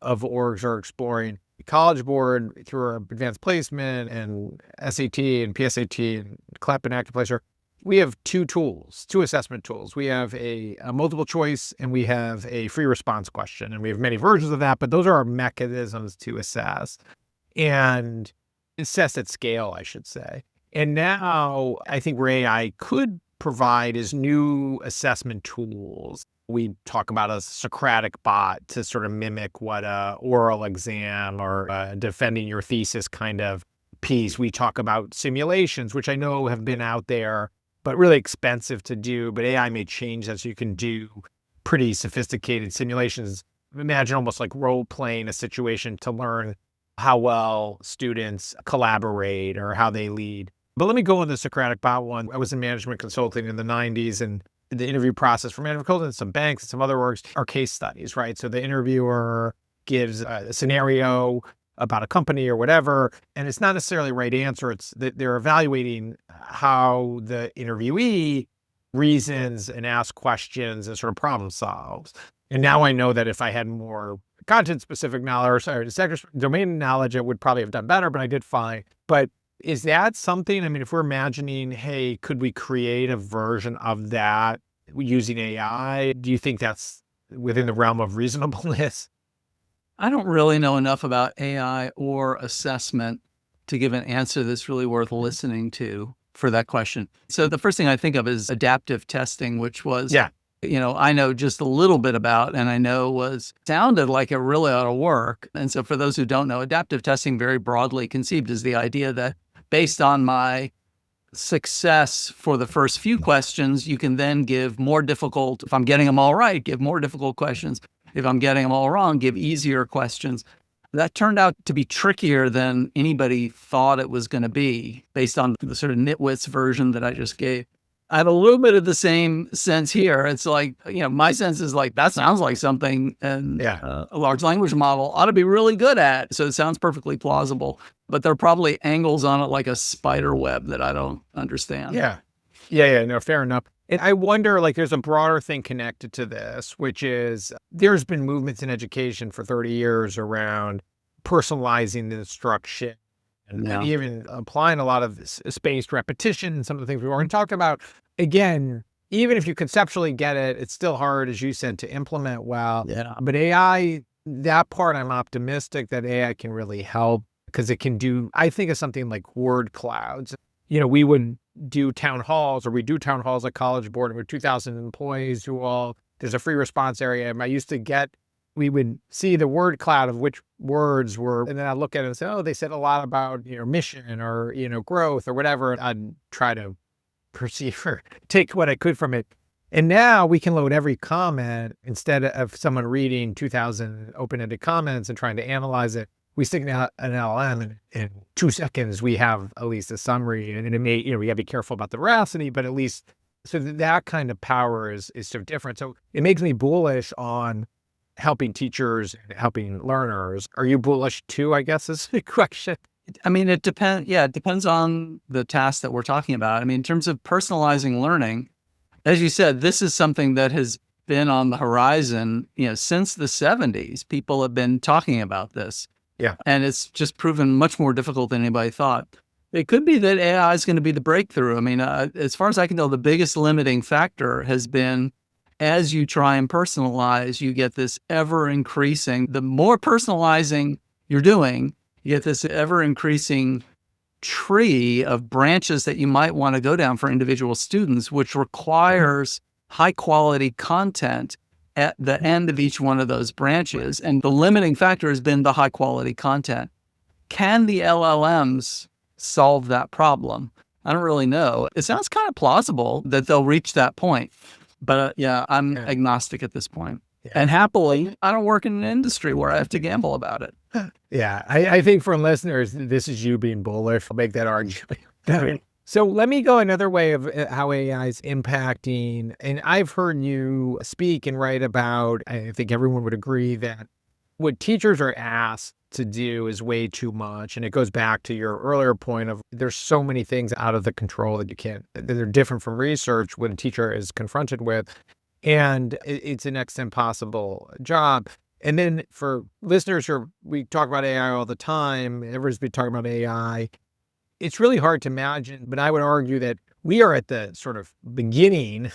of orgs are exploring. The College Board, through our advanced placement and SAT and PSAT and CLEP and Active Placer, we have two assessment tools. We have a multiple choice and we have a free response question. And we have many versions of that, but those are our mechanisms to assess and assess at scale, I should say. And now I think where AI could provide is new assessment tools. We talk about a Socratic bot to sort of mimic what a oral exam or defending your thesis kind of piece. We talk about simulations, which I know have been out there, but really expensive to do. But AI may change that so you can do pretty sophisticated simulations. Imagine almost like role-playing a situation to learn how well students collaborate or how they lead. But let me go on the Socratic bot one. I was in management consulting in the 90s, and the interview process for management consulting, some banks, and some other orgs are case studies, right? So the interviewer gives a scenario about a company or whatever, and it's not necessarily the right answer. It's that they're evaluating how the interviewee reasons and asks questions and sort of problem solves. And now I know that if I had more content-specific knowledge or domain knowledge, it would probably have done better, but I did fine. But is that something, I mean, if we're imagining, hey, could we create a version of that using AI? Do you think that's within the realm of reasonableness? I don't really know enough about AI or assessment to give an answer that's really worth listening to for that question. So the first thing I think of is adaptive testing, which was, I know just a little bit about, and I know sounded like it really ought to work. And so for those who don't know, adaptive testing, very broadly conceived, is the idea that based on my success for the first few questions, you can then give more difficult, if I'm getting them all right, give more difficult questions. If I'm getting them all wrong, give easier questions. That turned out to be trickier than anybody thought it was going to be based on the sort of nitwits version that I just gave. I have a little bit of the same sense here. It's like, my sense is like, that sounds like something a large language model ought to be really good at. So it sounds perfectly plausible, but there are probably angles on it like a spider web that I don't understand. No, fair enough. And I wonder, there's a broader thing connected to this, which is there's been movements in education for 30 years around personalizing the instruction and even applying a lot of spaced repetition and some of the things we've already talked about. Again, even if you conceptually get it, it's still hard, as you said, to implement well. Yeah. But AI, that part, I'm optimistic that AI can really help because it can do, I think of something like word clouds. We would do town halls, or we do town halls at College Board, and we're 2,000 employees who there's a free response area. And we would see the word cloud of which words were, and then I'd look at it and say, oh, they said a lot about, mission or, growth or whatever. And I'd try to perceive or take what I could from it. And now we can load every comment instead of someone reading 2,000 open-ended comments and trying to analyze it. We stick an LLM and in 2 seconds, we have at least a summary, and it may, we gotta be careful about the veracity, but at least, so that kind of power is so different. So it makes me bullish on helping teachers and helping learners. Are you bullish too, I guess is the question? I mean, it depends. Yeah, it depends on the task that we're talking about. I mean, in terms of personalizing learning, as you said, this is something that has been on the horizon, since the 70s. People have been talking about this. Yeah. And it's just proven much more difficult than anybody thought. It could be that AI is going to be the breakthrough. I mean, as far as I can tell, the biggest limiting factor has been as you try and personalize, you get this ever increasing, the more personalizing you're doing, you get this ever increasing tree of branches that you might want to go down for individual students, which requires high quality content at the end of each one of those branches. And the limiting factor has been the high quality content. Can the LLMs solve that problem? I don't really know. It sounds kind of plausible that they'll reach that point. But I'm agnostic at this point. Yeah. And happily, I don't work in an industry where I have to gamble about it. Yeah, I think for listeners, this is you being bullish. I'll make that argument. So let me go another way of how AI is impacting. And I've heard you speak and write about, I think everyone would agree that what teachers are asked to do is way too much. And it goes back to your earlier point of there's so many things out of the control that they're different from research when a teacher is confronted with. And it's an next to impossible job. And then for listeners we talk about AI all the time, everyone's been talking about AI. It's really hard to imagine, but I would argue that we are at the sort of beginning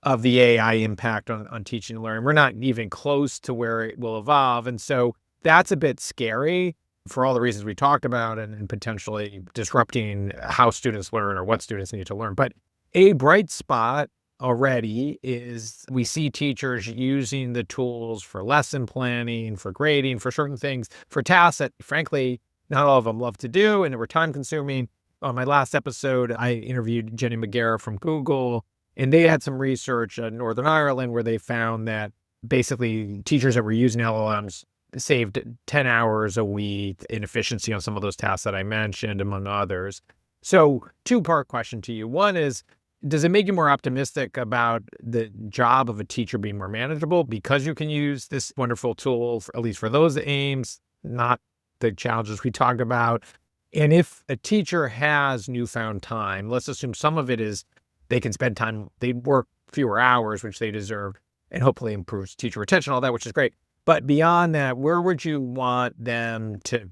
of the AI impact on teaching and learning. We're not even close to where it will evolve. And so that's a bit scary for all the reasons we talked about and potentially disrupting how students learn or what students need to learn. But a bright spot already is we see teachers using the tools for lesson planning, for grading, for certain things, for tasks that, frankly, not all of them love to do and were time consuming. On my last episode, I interviewed Jenny McGarrett from Google, and they had some research in Northern Ireland where they found that basically teachers that were using LLMs saved 10 hours a week in efficiency on some of those tasks that I mentioned, among others. So 2-part question to you. One is, does it make you more optimistic about the job of a teacher being more manageable because you can use this wonderful tool, at least for those aims, not the challenges we talked about? And if a teacher has newfound time, let's assume some of it is they can spend time, they work fewer hours, which they deserve, and hopefully improves teacher retention, all that, which is great. But beyond that, where would you want them to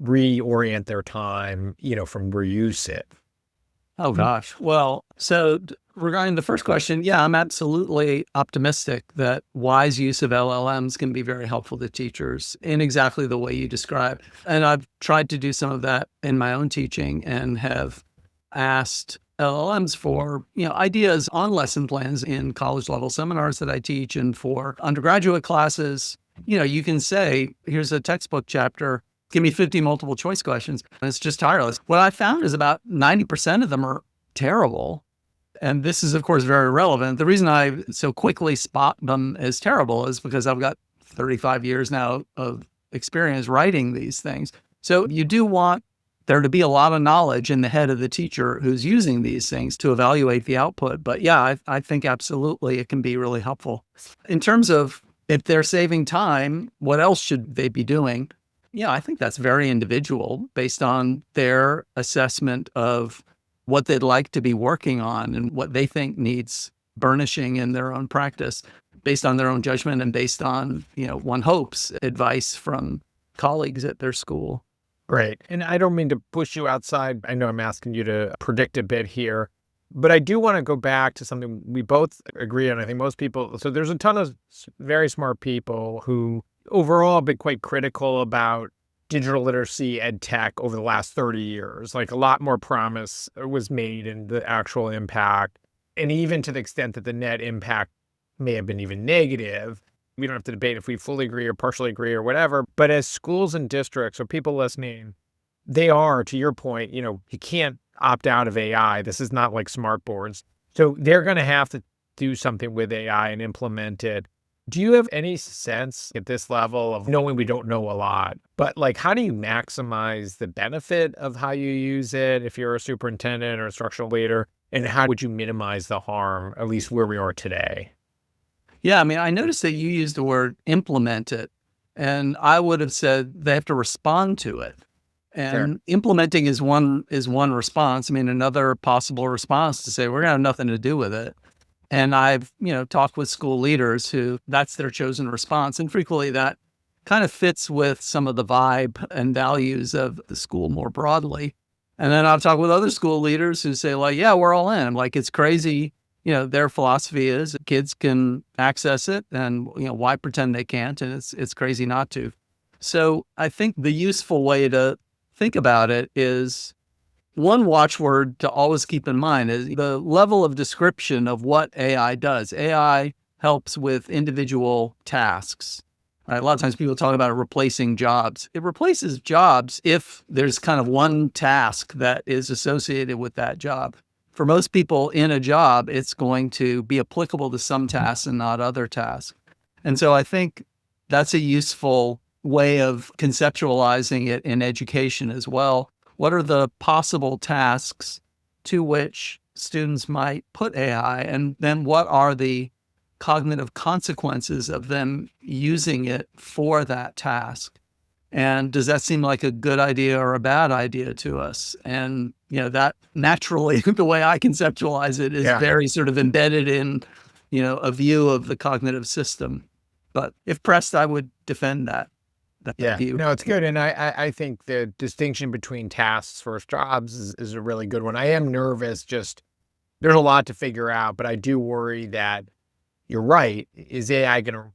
reorient their time, from where you sit? Oh, gosh. Well, so regarding the first question, yeah, I'm absolutely optimistic that wise use of LLMs can be very helpful to teachers in exactly the way you described. And I've tried to do some of that in my own teaching and have asked LLMs for, ideas on lesson plans in college level seminars that I teach and for undergraduate classes. You can say, here's a textbook chapter. Give me 50 multiple choice questions. And it's just tireless. What I found is about 90% of them are terrible. And this is, of course, very relevant. The reason I so quickly spot them as terrible is because I've got 35 years now of experience writing these things. So you do want there to be a lot of knowledge in the head of the teacher who's using these things to evaluate the output. But yeah, I think absolutely it can be really helpful. In terms of if they're saving time, what else should they be doing? Yeah, I think that's very individual based on their assessment of what they'd like to be working on and what they think needs burnishing in their own practice, based on their own judgment and based on, one hopes advice from colleagues at their school. Right. And I don't mean to push you outside. I know I'm asking you to predict a bit here, But I do want to go back to something we both agree on. I think most people, so there's a ton of very smart people who overall have been quite critical about digital literacy ed tech over the last 30 years. Like a lot more promise was made in the actual impact. And even to the extent that the net impact may have been even negative. We don't have to debate if we fully agree or partially agree or whatever. But as schools and districts or people listening, they are, to your point, you can't opt out of AI. This is not like smart boards. So they're going to have to do something with AI and implement it. Do you have any sense at this level of knowing we don't know a lot, but like, how do you maximize the benefit of how you use it if you're a superintendent or instructional leader? And how would you minimize the harm, at least where we are today? Yeah, I mean, I noticed that you used the word implement it, and I would have said they have to respond to it. And Sure. implementing is one response. I mean, another possible response to say we're gonna have nothing to do with it. And I've, talked with school leaders who that's their chosen response. And frequently that kind of fits with some of the vibe and values of the school more broadly. And then I've talked with other school leaders who say, like, yeah, we're all in. I'm like, it's crazy. Their philosophy is that kids can access it and, why pretend they can't? And it's crazy not to. So I think the useful way to think about it is one watchword to always keep in mind is the level of description of what AI does. AI helps with individual tasks. Right? A lot of times people talk about replacing jobs. It replaces jobs if there's kind of one task that is associated with that job. For most people in a job, it's going to be applicable to some tasks and not other tasks. And so I think that's a useful way of conceptualizing it in education as well. What are the possible tasks to which students might put AI? And then what are the cognitive consequences of them using it for that task? And does that seem like a good idea or a bad idea to us? And, that naturally, the way I conceptualize it is very sort of embedded in, a view of the cognitive system. But if pressed, I would defend that view. No, it's good. And I think the distinction between tasks versus jobs is a really good one. I am nervous, there's a lot to figure out, but I do worry that you're right. Is AI going to,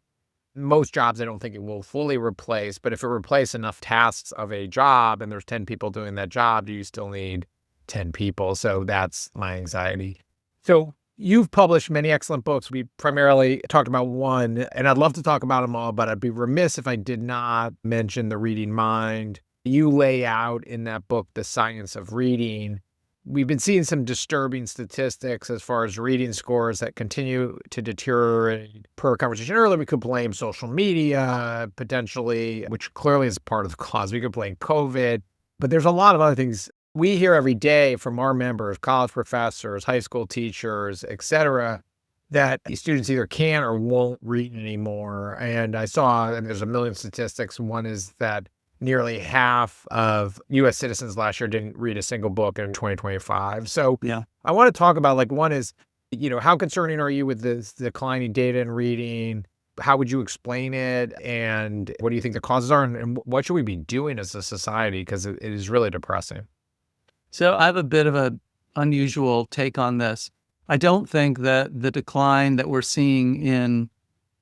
most jobs, I don't think it will fully replace, but if it replaces enough tasks of a job and there's 10 people doing that job, do you still need 10 people? So that's my anxiety. So you've published many excellent books. We primarily talked about one, and I'd love to talk about them all, but I'd be remiss if I did not mention The Reading Mind. You lay out in that book the science of reading. We've been seeing some disturbing statistics as far as reading scores that continue to deteriorate. Per our conversation earlier, we could blame social media potentially, which clearly is part of the cause. We could blame COVID, but there's a lot of other things. We hear every day from our members, college professors, high school teachers, et cetera, that students either can or won't read anymore. And I saw, and there's a million statistics. One is that nearly half of U.S. citizens last year didn't read a single book in 2025. So I want to talk about, one is, how concerning are you with this declining data in reading? How would you explain it? And what do you think the causes are? And what should we be doing as a society? Because it is really depressing. So I have a bit of an unusual take on this. I don't think that the decline that we're seeing in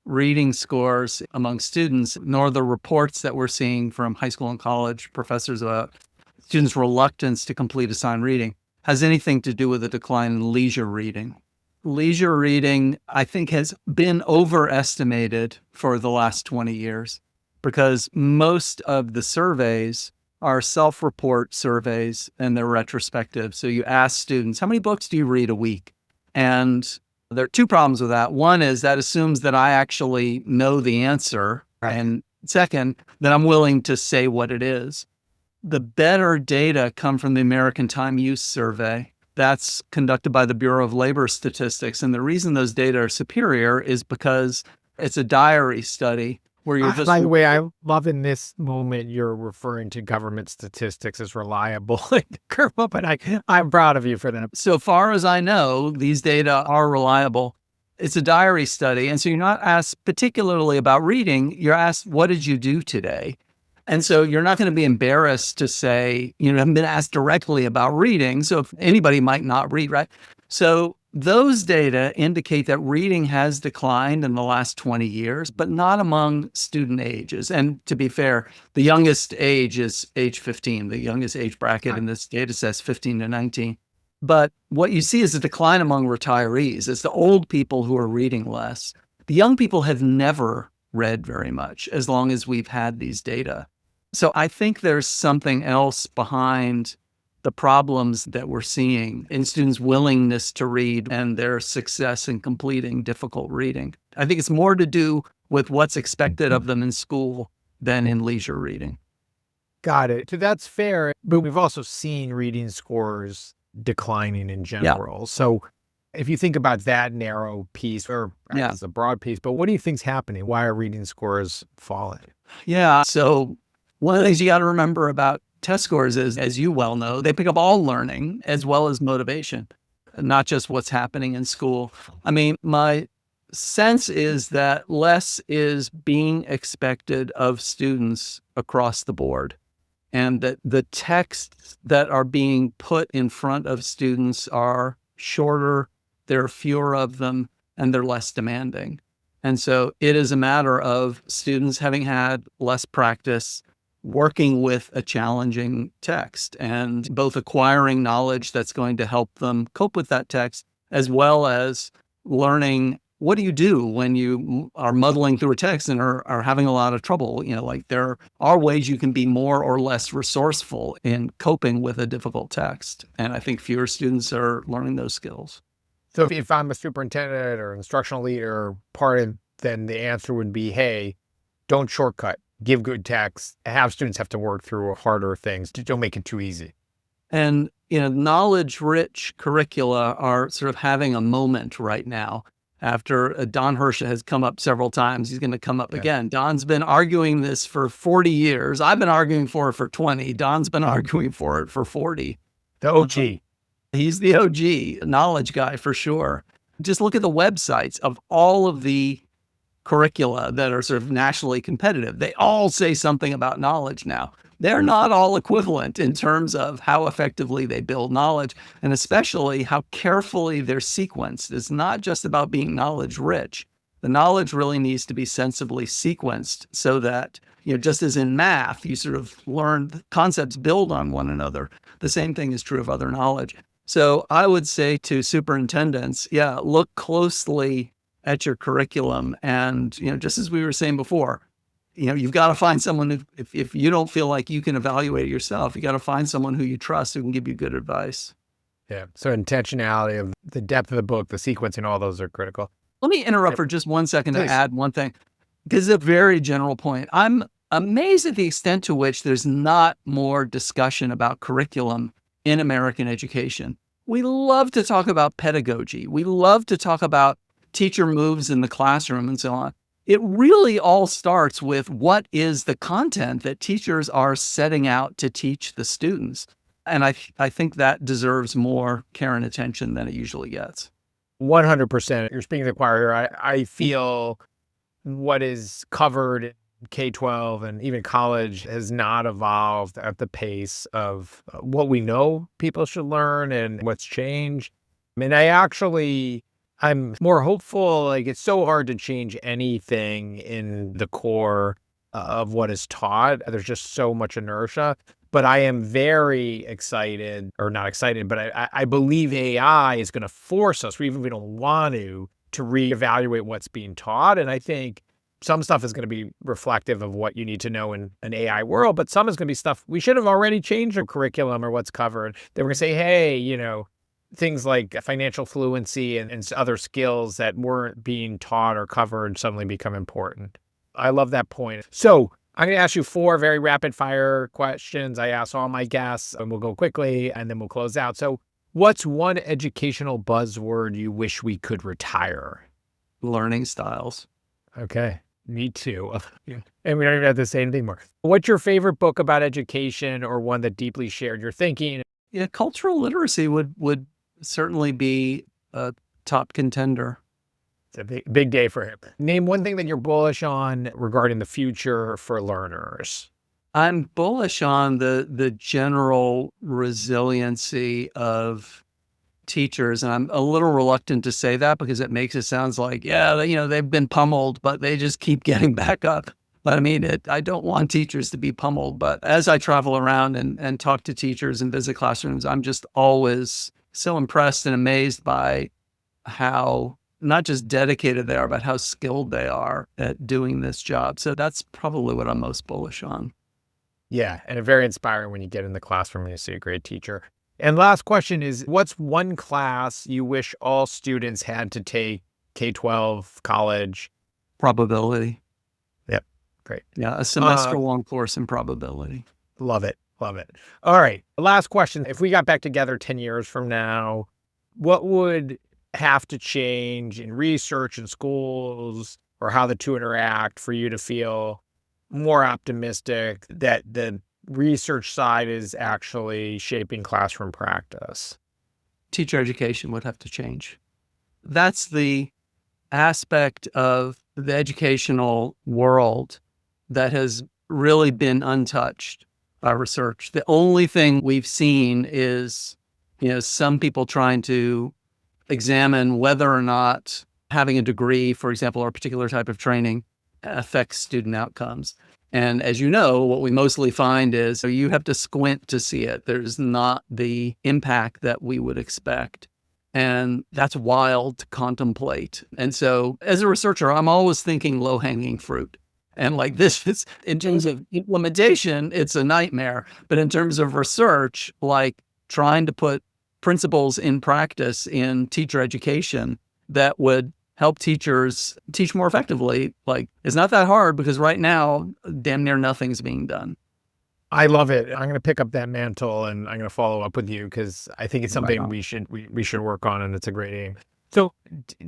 reading scores among students, nor the reports that we're seeing from high school and college professors about students' reluctance to complete assigned reading, has anything to do with a decline in leisure reading. Leisure reading, I think, has been overestimated for the last 20 years because most of the surveys are self-report surveys and they're retrospective. So you ask students, how many books do you read a week? And there are two problems with that. One is that assumes that I actually know the answer. Right. And second, that I'm willing to say what it is. The better data come from the American Time Use Survey. That's conducted by the Bureau of Labor Statistics. And the reason those data are superior is because it's a diary study where you're just... By the way, I love in this moment you're referring to government statistics as reliable. But I'm proud of you for that. So far as I know, these data are reliable. It's a diary study. And so you're not asked particularly about reading. You're asked, what did you do today? And so you're not going to be embarrassed to say, haven't been asked directly about reading. So if anybody might not read, right? So those data indicate that reading has declined in the last 20 years, but not among student ages. And to be fair, the youngest age is age 15. The youngest age bracket in this data set is 15 to 19. But what you see is a decline among retirees. It's the old people who are reading less. The young people have never read very much as long as we've had these data. So I think there's something else behind the problems that we're seeing in students' willingness to read and their success in completing difficult reading. I think it's more to do with what's expected of them in school than in leisure reading. Got it. So that's fair. But we've also seen reading scores declining in general. So if you think about that narrow piece, or it's a broad piece, but what do you think's happening? Why are reading scores falling? Yeah. So one of the things you got to remember about test scores is, as you well know, they pick up all learning as well as motivation, not just what's happening in school. I mean, my sense is that less is being expected of students across the board, and that the texts that are being put in front of students are shorter, there are fewer of them, and they're less demanding. And so it is a matter of students having had less practice working with a challenging text and both acquiring knowledge that's going to help them cope with that text, as well as learning what do you do when you are muddling through a text and are having a lot of trouble. Like there are ways you can be more or less resourceful in coping with a difficult text. And I think fewer students are learning those skills. So if I'm a superintendent or instructional leader, then the answer would be, hey, don't shortcut. Give good text, have students have to work through harder things. Don't make it too easy. And, knowledge-rich curricula are sort of having a moment right now. After Don Hirsch has come up several times, he's going to come up again. Don's been arguing this for 40 years. I've been arguing for it for 20. Don's been arguing for it for 40. The OG. He's the OG knowledge guy for sure. Just look at the websites of all of the curricula that are sort of nationally competitive. They all say something about knowledge now. They're not all equivalent in terms of how effectively they build knowledge, and especially how carefully they're sequenced. It's not just about being knowledge rich. The knowledge really needs to be sensibly sequenced so that, just as in math, you sort of learn concepts build on one another. The same thing is true of other knowledge. So I would say to superintendents, look closely at your curriculum. And, just as we were saying before, you've got to find someone who, if you don't feel like you can evaluate it yourself, you got to find someone who you trust who can give you good advice. Yeah. So intentionality of the depth of the book, the sequencing, all those are critical. Let me interrupt for just 1 second to add one thing, because it's a very general point. I'm amazed at the extent to which there's not more discussion about curriculum in American education. We love to talk about pedagogy. We love to talk about teacher moves in the classroom and so on. It really all starts with what is the content that teachers are setting out to teach the students. And I think that deserves more care and attention than it usually gets. 100%. You're speaking to the choir here. I feel what is covered in K-12 and even college has not evolved at the pace of what we know people should learn and what's changed. I mean, I'm more hopeful. Like, it's so hard to change anything in the core of what is taught. There's just so much inertia. But I am very excited, or not excited, but I believe AI is going to force us, even if we don't want to reevaluate what's being taught. And I think some stuff is going to be reflective of what you need to know in an AI world, but some is going to be stuff we should have already changed our curriculum or what's covered. They were going to say, hey, things like financial fluency and other skills that weren't being taught or covered suddenly become important. I love that point. So I'm going to ask you 4 very rapid fire questions. I ask all my guests, and we'll go quickly and then we'll close out. So what's one educational buzzword you wish we could retire? Learning styles. Okay. Me too. And we don't even have to say anything more. What's your favorite book about education, or one that deeply shared your thinking? Yeah, cultural literacy would certainly be a top contender. It's a big day for him. Name one thing that you're bullish on regarding the future for learners. I'm bullish on the general resiliency of teachers, and I'm a little reluctant to say that because it makes it sound like, they've been pummeled, but they just keep getting back up. But I mean, I don't want teachers to be pummeled. But as I travel around and talk to teachers and visit classrooms, I'm just always so impressed and amazed by how not just dedicated they are, but how skilled they are at doing this job. So that's probably what I'm most bullish on. Yeah, and very inspiring when you get in the classroom and you see a great teacher. And last question is, what's one class you wish all students had to take, K-12, college? Probability. Yep, great. Yeah, a semester-long course in probability. Love it, love it. All right, last question. If we got back together 10 years from now, what would have to change in research in schools or how the two interact for you to feel more optimistic that the research side is actually shaping classroom practice? Teacher education would have to change. That's the aspect of the educational world that has really been untouched by research. The only thing we've seen is, some people trying to examine whether or not having a degree, for example, or a particular type of training affects student outcomes. And as you know, what we mostly find is you have to squint to see it. There's not the impact that we would expect. And that's wild to contemplate. And so as a researcher, I'm always thinking low-hanging fruit. And like this is, in terms of implementation, it's a nightmare. But in terms of research, like trying to put principles in practice in teacher education that would help teachers teach more effectively, like it's not that hard because right now, damn near nothing's being done. I love it. I'm going to pick up that mantle and I'm going to follow up with you because I think it's something we should work on, and it's a great aim. So,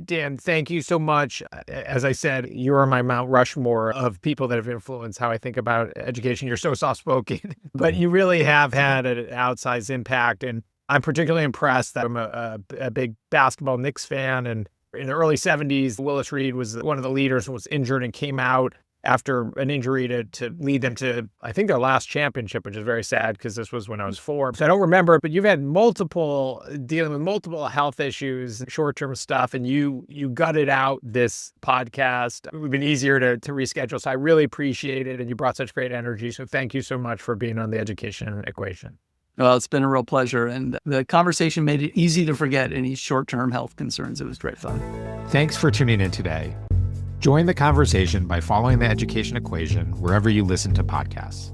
Dan, thank you so much. As I said, you are my Mount Rushmore of people that have influenced how I think about education. You're so soft-spoken, but you really have had an outsized impact. And I'm particularly impressed that I'm a big basketball Knicks fan. And in the early 70s, Willis Reed was one of the leaders and was injured and came out after an injury to lead them to, I think, their last championship, which is very sad because this was when I was 4. So I don't remember it, but you've had dealing with multiple health issues, short-term stuff, and you gutted out this podcast. It would have been easier to reschedule. So I really appreciate it. And you brought such great energy. So thank you so much for being on the Education Equation. Well, it's been a real pleasure. And the conversation made it easy to forget any short-term health concerns. It was great fun. Thanks for tuning in today. Join the conversation by following the Education Equation wherever you listen to podcasts.